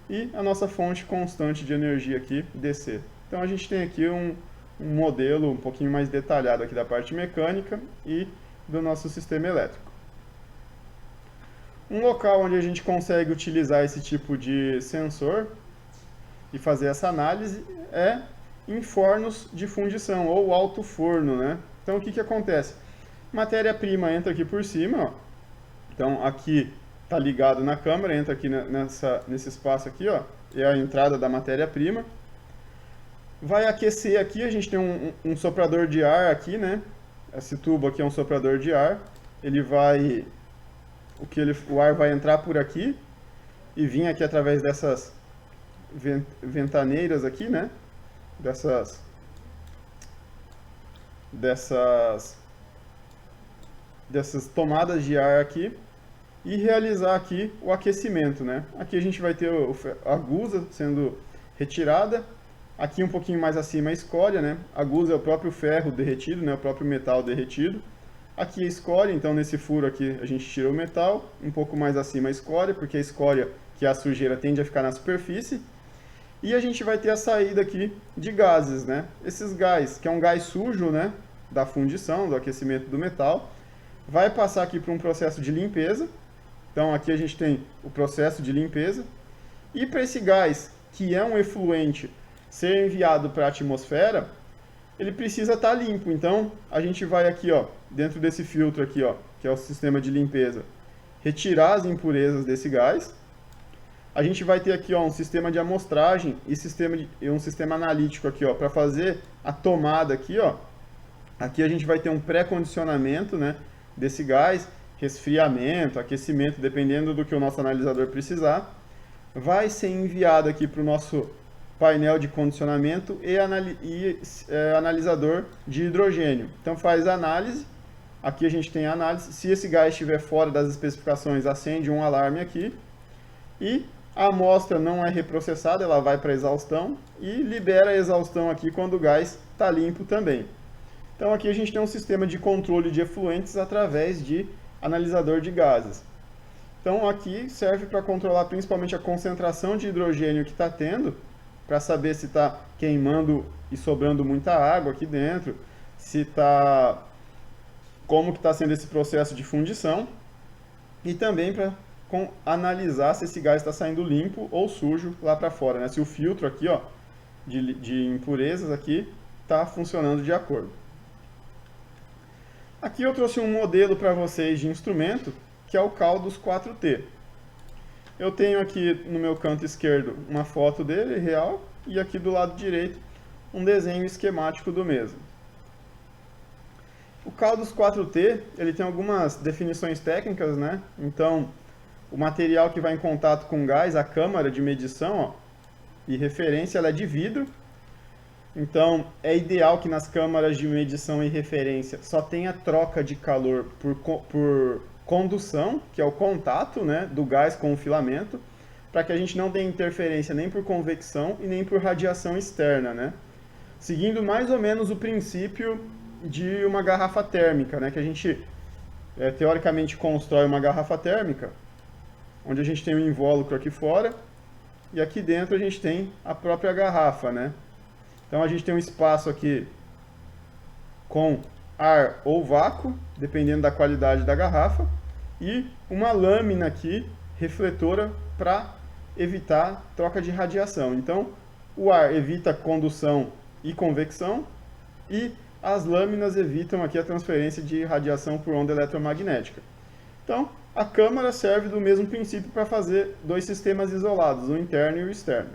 E a nossa fonte constante de energia aqui, DC. Então a gente tem aqui um modelo um pouquinho mais detalhado aqui da parte mecânica e do nosso sistema elétrico. Um local onde a gente consegue utilizar esse tipo de sensor e fazer essa análise é em fornos de fundição ou alto forno, né? Então o que acontece? Matéria-prima entra aqui por cima, ó. Então aqui está ligado na câmara, entra aqui nesse espaço aqui, ó, é a entrada da matéria-prima. Vai aquecer aqui, a gente tem um soprador de ar aqui, né? Esse tubo aqui é um soprador de ar. Ele vai, o ar vai entrar por aqui e vir aqui através dessas ventaneiras aqui, né? Dessas tomadas de ar aqui e realizar aqui o aquecimento, né? Aqui a gente vai ter a gusa sendo retirada, aqui um pouquinho mais acima a escória, né? A gusa é o próprio ferro derretido, né? O próprio metal derretido. Aqui a escória, então nesse furo aqui a gente tira o metal, um pouco mais acima a escória, porque a escória, que é a sujeira, tende a ficar na superfície. E a gente vai ter a saída aqui de gases, né? Esses gás, que é um gás sujo, né, da fundição, do aquecimento do metal, vai passar aqui por um processo de limpeza. Então aqui a gente tem o processo de limpeza. E para esse gás, que é um efluente, ser enviado para a atmosfera, ele precisa estar limpo. Então a gente vai aqui, ó, dentro desse filtro aqui, ó, que é o sistema de limpeza, retirar as impurezas desse gás. A gente vai ter aqui, ó, um sistema de amostragem e um sistema analítico aqui, ó, para fazer a tomada aqui, ó. Aqui a gente vai ter um pré-condicionamento, né, desse gás, resfriamento, aquecimento, dependendo do que o nosso analisador precisar. Vai ser enviado aqui para o nosso painel de condicionamento e analisador de hidrogênio. Então faz a análise. Aqui a gente tem a análise. Se esse gás estiver fora das especificações, acende um alarme aqui. E a amostra não é reprocessada, ela vai para a exaustão e libera a exaustão aqui quando o gás está limpo também. Então aqui a gente tem um sistema de controle de efluentes através de analisador de gases. Então aqui serve para controlar principalmente a concentração de hidrogênio que está tendo, para saber se está queimando e sobrando muita água aqui dentro, como que está sendo esse processo de fundição, e também para analisar se esse gás está saindo limpo ou sujo lá para fora, né? Se o filtro aqui, ó, de impurezas aqui está funcionando de acordo. Aqui eu trouxe um modelo para vocês de instrumento, que é o Caldus 4T. Eu tenho aqui no meu canto esquerdo uma foto dele, real, e aqui do lado direito um desenho esquemático do mesmo. O Caldus 4T, ele tem algumas definições técnicas, né? Então, o material que vai em contato com o gás, a câmara de medição, ó, e referência, ela é de vidro. Então, é ideal que nas câmaras de medição e referência só tenha troca de calor por condução, que é o contato, né, do gás com o filamento, para que a gente não tenha interferência nem por convecção e nem por radiação externa, né? Seguindo mais ou menos o princípio de uma garrafa térmica, né, que a gente teoricamente constrói uma garrafa térmica, onde a gente tem um invólucro aqui fora e aqui dentro a gente tem a própria garrafa, né? Então a gente tem um espaço aqui com ar ou vácuo, dependendo da qualidade da garrafa, e uma lâmina aqui refletora para evitar troca de radiação. Então o ar evita condução e convecção e as lâminas evitam aqui a transferência de radiação por onda eletromagnética. Então a câmara serve do mesmo princípio para fazer dois sistemas isolados, o interno e o externo.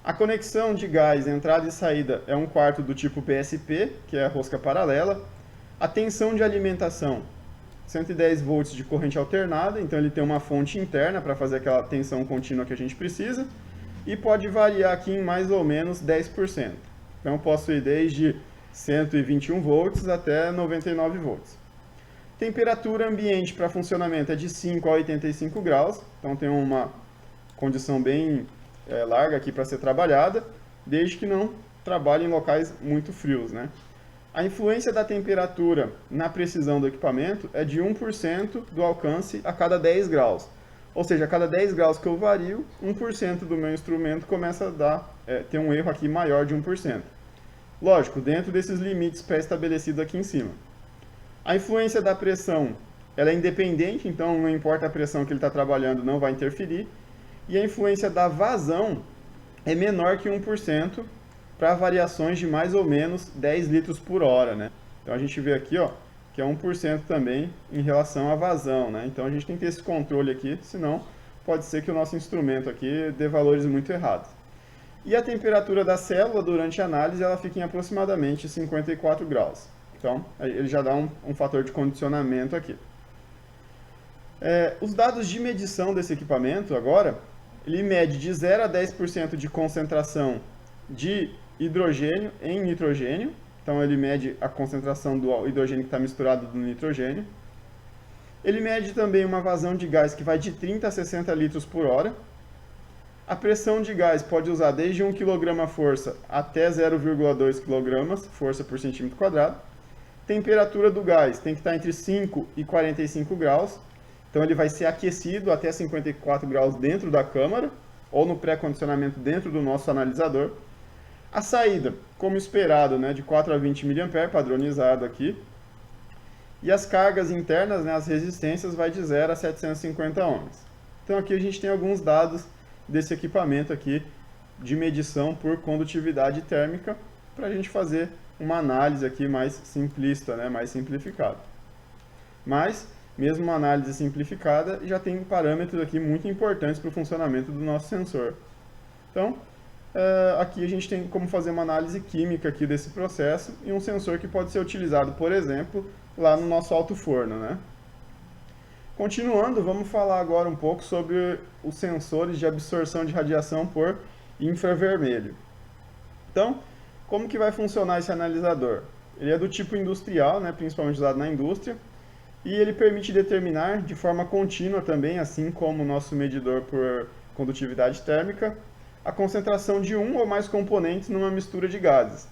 A conexão de gás entrada e saída é 1/4 do tipo PSP, que é a rosca paralela. A tensão de alimentação, 110 volts de corrente alternada, então ele tem uma fonte interna para fazer aquela tensão contínua que a gente precisa, e pode variar aqui em mais ou menos 10%. Então eu posso ir desde 121 volts até 99 volts. Temperatura ambiente para funcionamento é de 5 a 85 graus, então tem uma condição bem larga aqui para ser trabalhada, desde que não trabalhe em locais muito frios, né? A influência da temperatura na precisão do equipamento é de 1% do alcance a cada 10 graus. Ou seja, a cada 10 graus que eu vario, 1% do meu instrumento começa a ter um erro aqui maior de 1%. Lógico, dentro desses limites pré-estabelecidos aqui em cima. A influência da pressão, ela é independente, então não importa a pressão que ele está trabalhando, não vai interferir. E a influência da vazão é menor que 1% para variações de mais ou menos 10 litros por hora, né? Então a gente vê aqui, ó, que é 1% também em relação à vazão, né? Então a gente tem que ter esse controle aqui, senão pode ser que o nosso instrumento aqui dê valores muito errados. E a temperatura da célula durante a análise, ela fica em aproximadamente 54 graus. Então ele já dá um fator de condicionamento aqui. Os dados de medição desse equipamento agora, ele mede de 0 a 10% de concentração de hidrogênio em nitrogênio. Então ele mede a concentração do hidrogênio que está misturado no nitrogênio. Ele mede também uma vazão de gás que vai de 30 a 60 litros por hora. A pressão de gás pode usar desde 1 kg força até 0,2 kg força por centímetro quadrado. Temperatura do gás tem que estar entre 5 e 45 graus. Então ele vai ser aquecido até 54 graus dentro da câmara, ou no pré-condicionamento dentro do nosso analisador. A saída, como esperado, né, de 4 a 20 mA, padronizado aqui. E as cargas internas, né, as resistências, vai de 0 a 750 ohms. Então aqui a gente tem alguns dados desse equipamento aqui de medição por condutividade térmica, para a gente fazer uma análise aqui mais simplista, né, mais simplificada. Mas, mesmo uma análise simplificada, já tem parâmetros aqui muito importantes para o funcionamento do nosso sensor. Então, aqui a gente tem como fazer uma análise química aqui desse processo e um sensor que pode ser utilizado, por exemplo, lá no nosso alto forno, né? Continuando, vamos falar agora um pouco sobre os sensores de absorção de radiação por infravermelho. Então, como que vai funcionar esse analisador? Ele é do tipo industrial, né, principalmente usado na indústria, e ele permite determinar de forma contínua também, assim como o nosso medidor por condutividade térmica, a concentração de um ou mais componentes numa mistura de gases.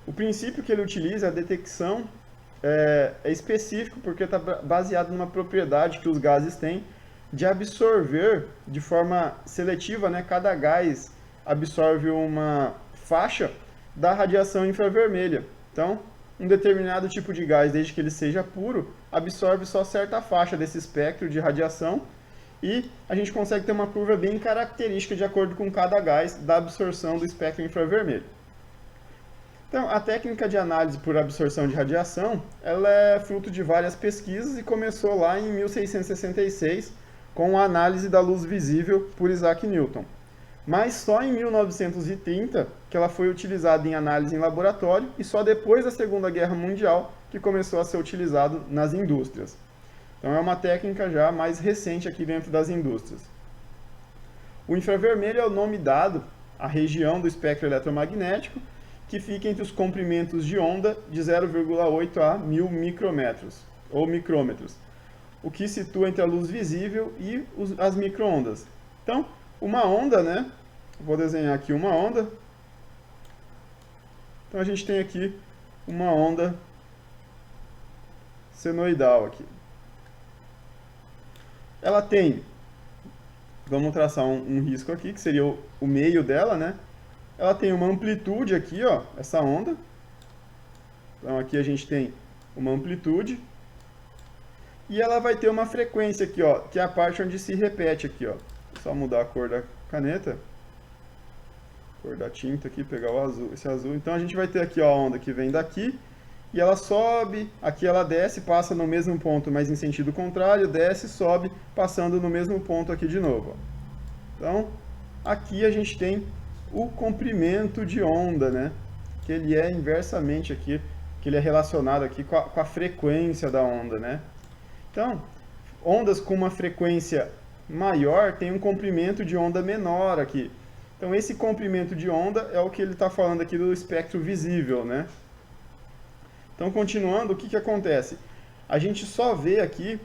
O princípio que ele utiliza, a detecção, é específico porque está baseado numa propriedade que os gases têm de absorver de forma seletiva, né? Cada gás absorve uma faixa da radiação infravermelha. Então, um determinado tipo de gás, desde que ele seja puro, absorve só certa faixa desse espectro de radiação e a gente consegue ter uma curva bem característica de acordo com cada gás da absorção do espectro infravermelho. Então, a técnica de análise por absorção de radiação, ela é fruto de várias pesquisas e começou lá em 1666 com a análise da luz visível por Isaac Newton. Mas só em 1930 que ela foi utilizada em análise em laboratório e só depois da Segunda Guerra Mundial que começou a ser utilizado nas indústrias. Então é uma técnica já mais recente aqui dentro das indústrias. O infravermelho é o nome dado à região do espectro eletromagnético que fica entre os comprimentos de onda de 0,8 a 1000 micrômetros, ou micrômetros, o que situa entre a luz visível e as microondas. Então, uma onda, né? Vou desenhar aqui uma onda. Então a gente tem aqui uma onda senoidal aqui. Ela tem, vamos traçar um risco aqui, que seria o meio dela, né? Ela tem uma amplitude aqui, ó, essa onda. Então aqui a gente tem uma amplitude. E ela vai ter uma frequência aqui, ó, que é a parte onde se repete aqui, ó. Só mudar a cor da caneta, cor da tinta aqui, pegar o azul, esse azul. Então a gente vai ter aqui ó, a onda que vem daqui e ela sobe, aqui ela desce, passa no mesmo ponto, mas em sentido contrário, desce, sobe, passando no mesmo ponto aqui de novo. Ó. Então aqui a gente tem o comprimento de onda, né? Que ele é inversamente aqui, que ele é relacionado aqui com a frequência da onda, né? Então, ondas com uma frequência maior tem um comprimento de onda menor aqui. Então esse comprimento de onda é o que ele está falando aqui do espectro visível, né? Então continuando, o que que acontece? A gente só vê aqui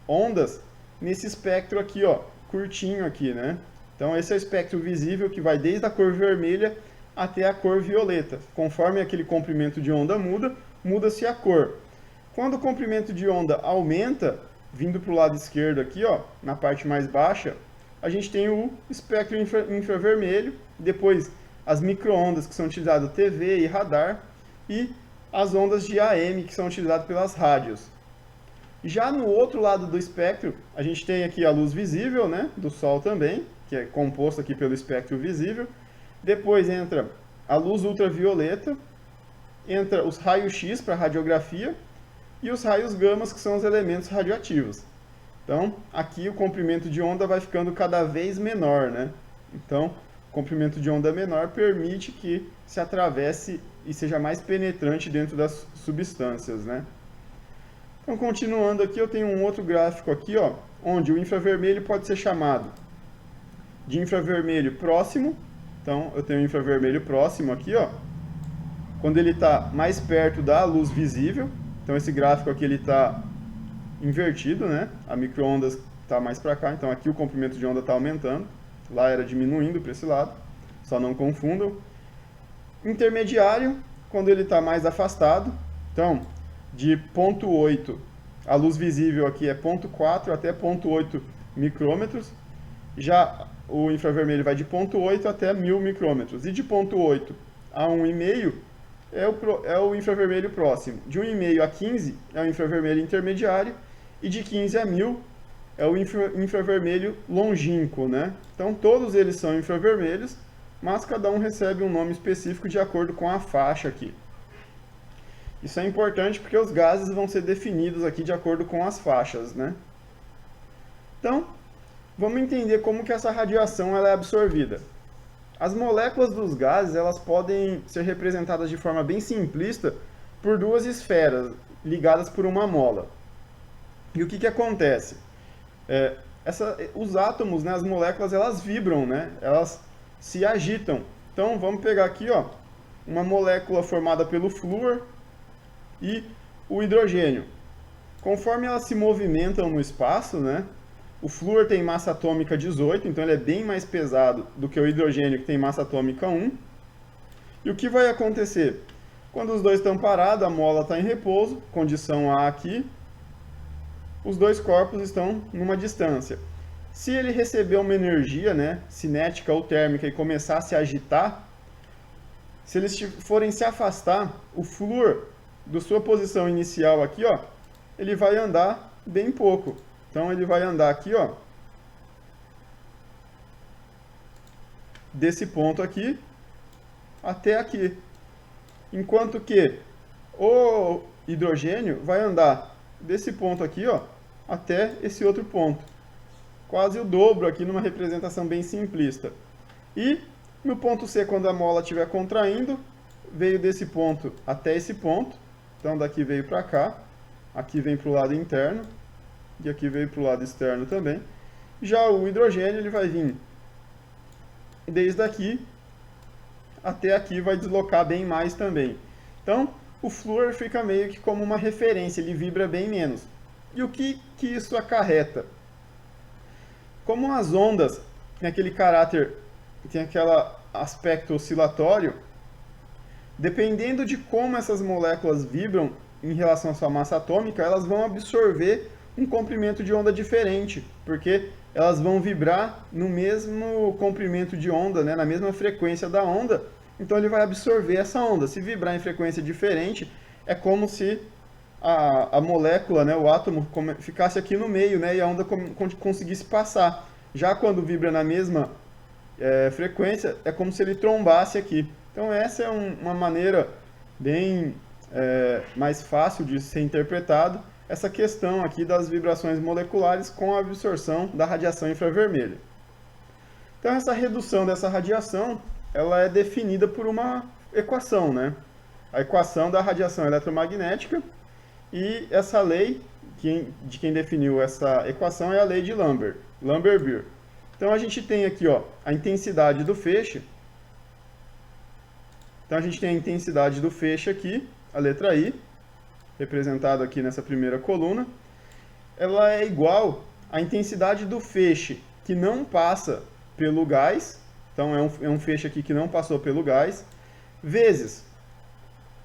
ondas nesse espectro aqui, ó, curtinho aqui, né? Então esse é o espectro visível que vai desde a cor vermelha até a cor violeta. Conforme aquele comprimento de onda muda, muda-se a cor. Quando o comprimento de onda aumenta, vindo para o lado esquerdo aqui, ó, na parte mais baixa, a gente tem o espectro infravermelho, depois as microondas que são utilizadas TV e radar, e as ondas de AM que são utilizadas pelas rádios. Já no outro lado do espectro, a gente tem aqui a luz visível, né, do Sol também, que é composta aqui pelo espectro visível. Depois entra a luz ultravioleta, entra os raios-x para radiografia, e os raios gamas, que são os elementos radioativos. Então, aqui o comprimento de onda vai ficando cada vez menor, né? Então, o comprimento de onda menor permite que se atravesse e seja mais penetrante dentro das substâncias, né? Então, continuando aqui, eu tenho um outro gráfico aqui, ó, onde o infravermelho pode ser chamado de infravermelho próximo. Então, eu tenho o infravermelho próximo aqui, ó, quando ele está mais perto da luz visível. Então esse gráfico aqui ele está invertido, né? A microondas está mais para cá, então aqui o comprimento de onda está aumentando, lá era diminuindo para esse lado, só não confundam. Intermediário, quando ele está mais afastado, então de 0,8, a luz visível aqui é 0,4 até 0,8 micrômetros, já o infravermelho vai de 0,8 até 1000 micrômetros, e de 0,8 a 1,5 é o infravermelho próximo. De 1,5 a 15 é o infravermelho intermediário, e de 15 a 1000 é o infravermelho longínquo, né? Então todos eles são infravermelhos, mas cada um recebe um nome específico de acordo com a faixa aqui. Isso é importante porque os gases vão ser definidos aqui de acordo com as faixas, né? Então, vamos entender como que essa radiação ela é absorvida. As moléculas dos gases elas podem ser representadas de forma bem simplista por duas esferas ligadas por uma mola. E o que acontece? Os átomos, né, as moléculas, elas vibram, né? Elas se agitam. Então, vamos pegar aqui, ó, uma molécula formada pelo flúor e o hidrogênio. Conforme elas se movimentam no espaço, né, o flúor tem massa atômica 18, então ele é bem mais pesado do que o hidrogênio, que tem massa atômica 1. E o que vai acontecer? Quando os dois estão parados, a mola está em repouso, condição A aqui, os dois corpos estão numa distância. Se ele receber uma energia, né, cinética ou térmica e começar a se agitar, se eles forem se afastar, o flúor da sua posição inicial aqui, ó, ele vai andar bem pouco. Então ele vai andar aqui, ó, desse ponto aqui até aqui. Enquanto que o hidrogênio vai andar desse ponto aqui, ó, até esse outro ponto. Quase o dobro aqui numa representação bem simplista. E no ponto C, quando a mola estiver contraindo, veio desse ponto até esse ponto. Então daqui veio para cá, aqui vem para o lado interno, e aqui veio para o lado externo também. Já o hidrogênio ele vai vir desde aqui até aqui, vai deslocar bem mais também. Então o flúor fica meio que como uma referência, ele vibra bem menos. E o que isso acarreta? Como as ondas têm aquele caráter, tem aquele aspecto oscilatório, dependendo de como essas moléculas vibram em relação à sua massa atômica, elas vão absorver um comprimento de onda diferente, porque elas vão vibrar no mesmo comprimento de onda, né, na mesma frequência da onda, então ele vai absorver essa onda. Se vibrar em frequência diferente, é como se a molécula, né, o átomo, ficasse aqui no meio, né, e a onda conseguisse passar. Já quando vibra na mesma frequência, é como se ele trombasse aqui. Então essa é uma maneira bem mais fácil de ser interpretado, essa questão aqui das vibrações moleculares com a absorção da radiação infravermelha. Então essa redução dessa radiação, ela é definida por uma equação, né? A equação da radiação eletromagnética, e essa lei, de quem definiu essa equação é a lei de Lambert-Beer. Então a gente tem aqui, ó, a intensidade do feixe. Então a gente tem a intensidade do feixe aqui, a letra I, representada aqui nessa primeira coluna. Ela é igual à intensidade do feixe que não passa pelo gás. Então é um feixe aqui que não passou pelo gás, vezes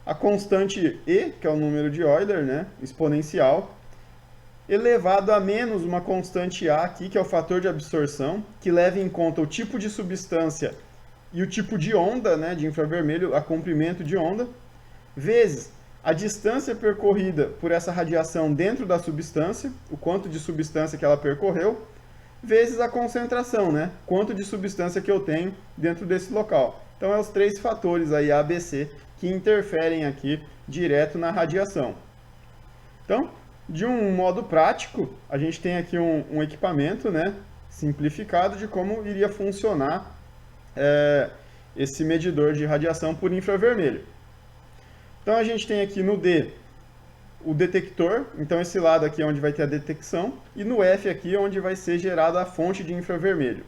a constante E, que é o número de Euler, né, exponencial, elevado a menos uma constante A aqui, que é o fator de absorção, que leva em conta o tipo de substância e o tipo de onda, né, de infravermelho, a comprimento de onda, vezes a distância percorrida por essa radiação dentro da substância, o quanto de substância que ela percorreu, vezes a concentração, né, quanto de substância que eu tenho dentro desse local. Então, é os três fatores aí, A, B, C, que interferem aqui direto na radiação. Então, de um modo prático, a gente tem aqui um equipamento, né, simplificado de como iria funcionar esse medidor de radiação por infravermelho. Então a gente tem aqui no D o detector, então esse lado aqui é onde vai ter a detecção, e no F aqui é onde vai ser gerada a fonte de infravermelho.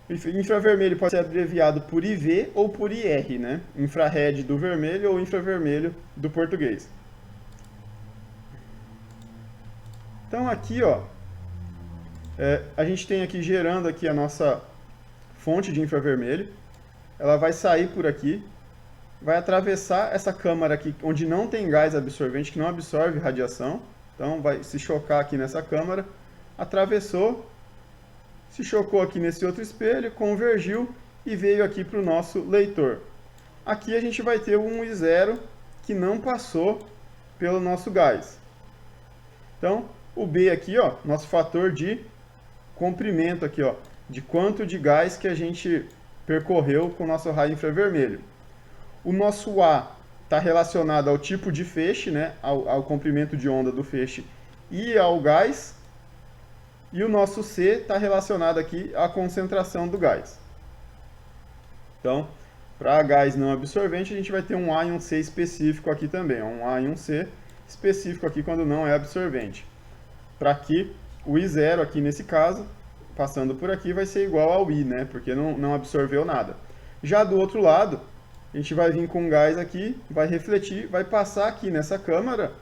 Infravermelho pode ser abreviado por IV ou por IR, né? Infrared do vermelho ou infravermelho do português. Então aqui, ó, a gente tem aqui gerando aqui a nossa fonte de infravermelho. Ela vai sair por aqui. vai atravessar essa câmara aqui, onde não tem gás absorvente, que não absorve radiação. Então vai se chocar aqui nessa câmara, atravessou, se chocou aqui nesse outro espelho, convergiu e veio aqui para o nosso leitor. Aqui a gente vai ter um I0 que não passou pelo nosso gás. Então, o B aqui, ó, nosso fator de comprimento aqui, ó, de quanto de gás que a gente percorreu com o nosso raio infravermelho. O nosso A está relacionado ao tipo de feixe, né, ao comprimento de onda do feixe e ao gás. E o nosso C está relacionado aqui à concentração do gás. Então, para gás não absorvente, a gente vai ter um A e um C específico aqui também. Um A e um C específico aqui quando não é absorvente. Para aqui, o I0 aqui nesse caso, passando por aqui, vai ser igual ao I, né? Porque não absorveu nada. Já do outro lado, a gente vai vir com gás aqui, vai refletir, vai passar aqui nessa câmara.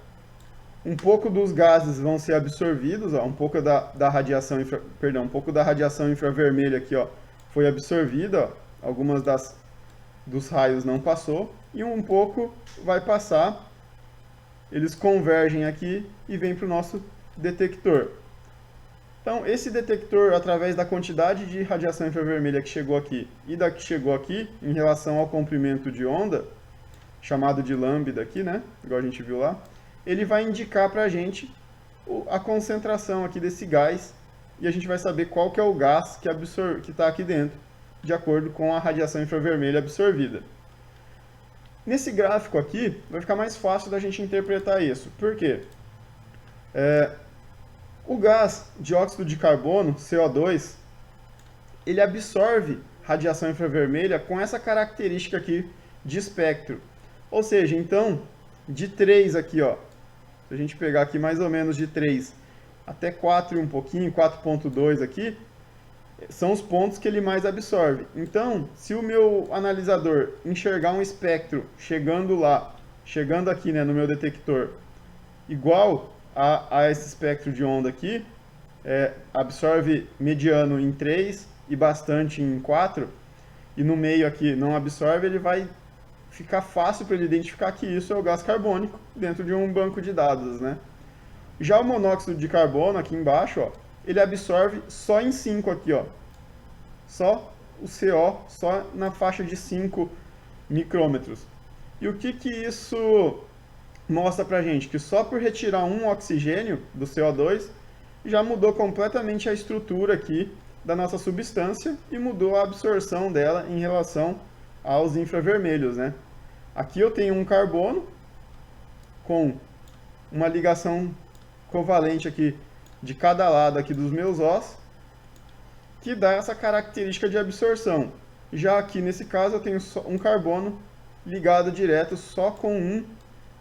Um pouco dos gases vão ser absorvidos, ó, um pouco da radiação um pouco da radiação infravermelha aqui, ó, foi absorvida, ó, algumas dos raios não passou e um pouco vai passar. Eles convergem aqui e vem para o nosso detector. Então, esse detector, através da quantidade de radiação infravermelha que chegou aqui e da que chegou aqui, em relação ao comprimento de onda, chamado de lambda aqui, né? Igual a gente viu lá, ele vai indicar para a gente a concentração aqui desse gás e a gente vai saber qual que é o gás que está aqui dentro, de acordo com a radiação infravermelha absorvida. Nesse gráfico aqui, vai ficar mais fácil da gente interpretar isso. Por quê? O gás dióxido de carbono, CO2, ele absorve radiação infravermelha com essa característica aqui de espectro. Ou seja, então, de 3 aqui, ó, se a gente pegar aqui mais ou menos de 3 até 4 e um pouquinho, 4.2 aqui, são os pontos que ele mais absorve. Então, se o meu analisador enxergar um espectro chegando aqui, né, no meu detector, igual a esse espectro de onda aqui, absorve mediano em 3 e bastante em 4, e no meio aqui não absorve, ele vai ficar fácil para ele identificar que isso é o gás carbônico dentro de um banco de dados, né? Já o monóxido de carbono aqui embaixo, ó, ele absorve só em 5 aqui, ó. Só o CO, só na faixa de 5 micrômetros. E o que isso mostra pra gente? Que só por retirar um oxigênio do CO2, já mudou completamente a estrutura aqui da nossa substância e mudou a absorção dela em relação aos infravermelhos, né? Aqui eu tenho um carbono com uma ligação covalente aqui de cada lado aqui dos meus Os, que dá essa característica de absorção. Já aqui nesse caso eu tenho só um carbono ligado direto só com um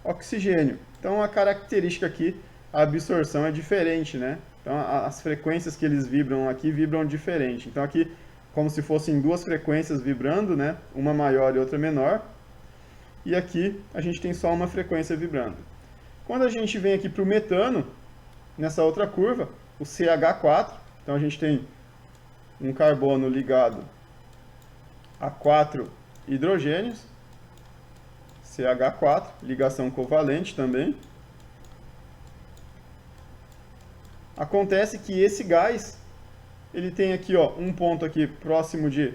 oxigênio. Então a característica aqui, a absorção é diferente, né? Então as frequências que eles vibram aqui vibram diferente. Então aqui como se fossem duas frequências vibrando, né? Uma maior e outra menor. E aqui a gente tem só uma frequência vibrando. Quando a gente vem aqui para o metano, nessa outra curva, o CH4, então a gente tem um carbono ligado a 4 hidrogênios, CH4, ligação covalente também. Acontece que esse gás, ele tem aqui, ó, um ponto aqui próximo de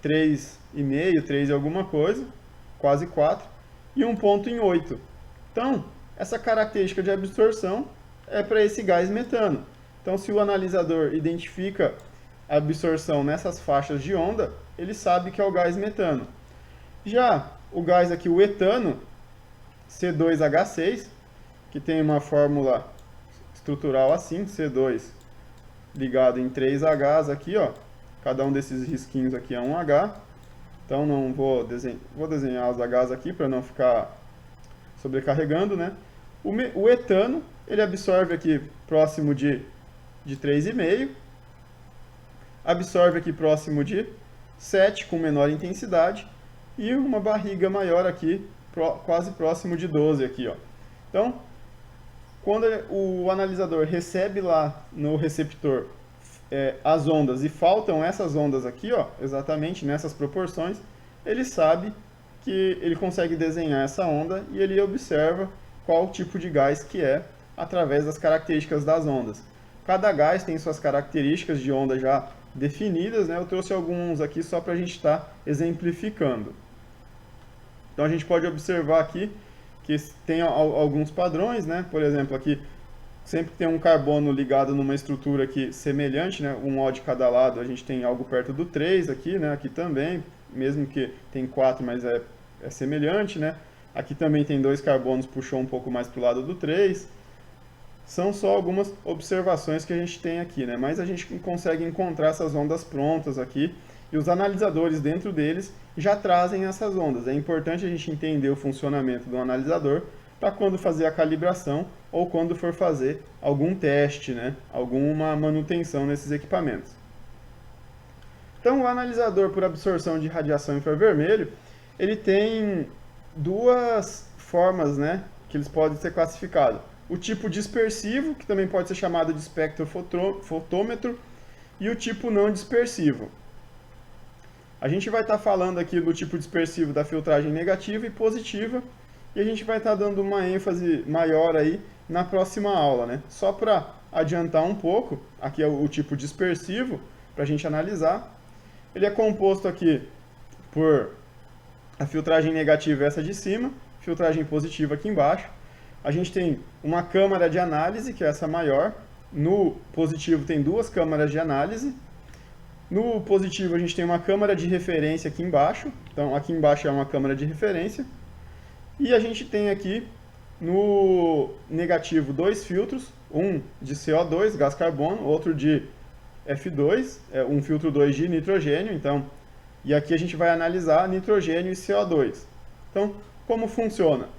3,5, 3 e alguma coisa, quase 4, e um ponto em 8. Então, essa característica de absorção é para esse gás metano. Então, se o analisador identifica a absorção nessas faixas de onda, ele sabe que é o gás metano. Já o gás aqui, o etano, C2H6, que tem uma fórmula estrutural assim, C2 ligado em 3 Hs aqui, ó. Cada um desses risquinhos aqui é um H. Então não vou desenhar os Hs aqui para não ficar sobrecarregando, né? O etano, ele absorve aqui próximo de 3,5. Absorve aqui próximo de 7, com menor intensidade. E uma barriga maior aqui, quase próximo de 12 aqui, ó. Então, quando o analisador recebe lá no receptor as ondas e faltam essas ondas aqui, ó, exatamente nessas proporções, ele sabe que ele consegue desenhar essa onda e ele observa qual tipo de gás que é através das características das ondas. Cada gás tem suas características de onda já definidas, né? Eu trouxe alguns aqui só para a gente estar exemplificando. Então a gente pode observar aqui que tem alguns padrões, né? Por exemplo, aqui sempre que tem um carbono ligado numa estrutura aqui semelhante, né? Um O de cada lado, a gente tem algo perto do 3 aqui, né? Aqui também, mesmo que tem 4, mas é semelhante, né? Aqui também tem 2 carbonos, puxou um pouco mais para o lado do 3. São só algumas observações que a gente tem aqui, né? Mas a gente consegue encontrar essas ondas prontas aqui e os analisadores dentro deles já trazem essas ondas. É importante a gente entender o funcionamento do analisador para quando fazer a calibração ou quando for fazer algum teste, né? Alguma manutenção nesses equipamentos. Então, o analisador por absorção de radiação infravermelho, ele tem duas formas, né, que eles podem ser classificados. O tipo dispersivo, que também pode ser chamado de espectrofotômetro, e o tipo não dispersivo. A gente vai estar falando aqui do tipo dispersivo da filtragem negativa e positiva, e a gente vai estar dando uma ênfase maior aí na próxima aula, né? Só para adiantar um pouco, aqui é o tipo dispersivo, para a gente analisar. Ele é composto aqui por a filtragem negativa, essa de cima, filtragem positiva aqui embaixo. A gente tem uma câmara de análise, que é essa maior. No positivo tem 2 câmaras de análise. No positivo a gente tem uma câmara de referência aqui embaixo. Então aqui embaixo é uma câmara de referência. E a gente tem aqui no negativo 2 filtros, um de CO2, gás carbono, outro de F2, um filtro 2 de nitrogênio. Então, e aqui a gente vai analisar nitrogênio e CO2. Então, como funciona?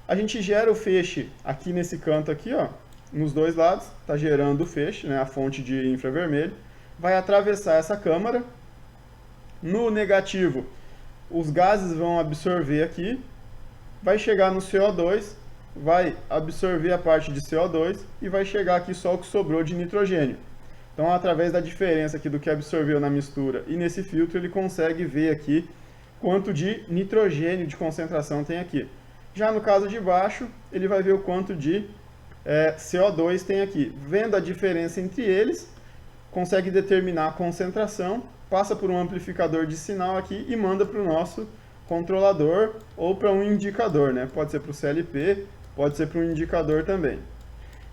A gente gera o feixe aqui nesse canto aqui, ó, nos dois lados, está gerando o feixe, né, a fonte de infravermelho, vai atravessar essa câmara. No negativo, os gases vão absorver aqui, vai chegar no CO2, vai absorver a parte de CO2 e vai chegar aqui só o que sobrou de nitrogênio. Então, através da diferença aqui do que absorveu na mistura e nesse filtro, ele consegue ver aqui quanto de nitrogênio de concentração tem aqui. Já no caso de baixo, ele vai ver o quanto de CO2 tem aqui. Vendo a diferença entre eles, consegue determinar a concentração, passa por um amplificador de sinal aqui e manda para o nosso controlador ou para um indicador, né? Pode ser para o CLP, pode ser para um indicador também.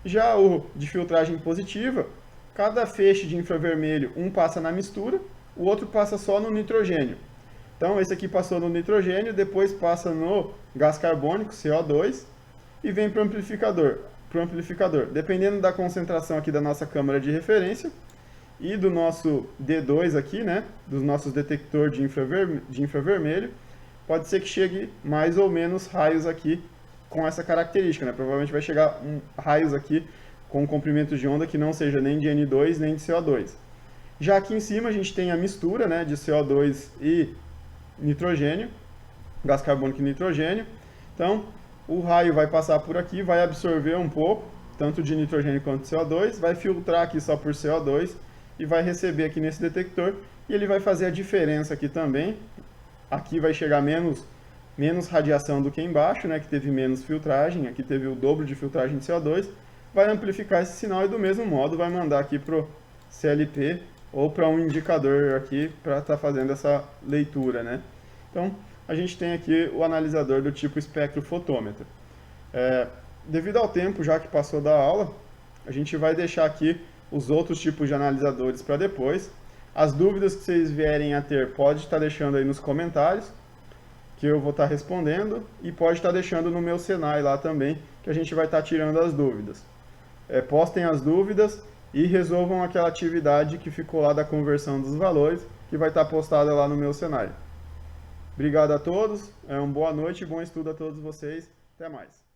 Já o de filtragem positiva, cada feixe de infravermelho, um passa na mistura, o outro passa só no nitrogênio. Então, esse aqui passou no nitrogênio, depois passa no gás carbônico, CO2, e vem para o amplificador. Dependendo da concentração aqui da nossa câmara de referência e do nosso D2 aqui, né, dos nossos detectores de infravermelho, pode ser que chegue mais ou menos raios aqui com essa característica, né? Provavelmente vai chegar raios aqui com comprimento de onda que não seja nem de N2 nem de CO2. Já aqui em cima a gente tem a mistura, né, de CO2 e nitrogênio, gás carbônico e nitrogênio. Então, o raio vai passar por aqui, vai absorver um pouco, tanto de nitrogênio quanto de CO2, vai filtrar aqui só por CO2 e vai receber aqui nesse detector, e ele vai fazer a diferença aqui também. Aqui vai chegar menos radiação do que embaixo, né, que teve menos filtragem, aqui teve o dobro de filtragem de CO2, vai amplificar esse sinal e do mesmo modo vai mandar aqui para o CLP ou para um indicador aqui para estar fazendo essa leitura, né? Então, a gente tem aqui o analisador do tipo espectrofotômetro. Devido ao tempo já que passou da aula, a gente vai deixar aqui os outros tipos de analisadores para depois. As dúvidas que vocês vierem a ter, pode estar deixando aí nos comentários, que eu vou estar respondendo, e pode estar deixando no meu Senai lá também, que a gente vai estar tirando as dúvidas. Postem as dúvidas e resolvam aquela atividade que ficou lá da conversão dos valores, que vai estar postada lá no meu Senai. Obrigado a todos, uma boa noite e bom estudo a todos vocês. Até mais.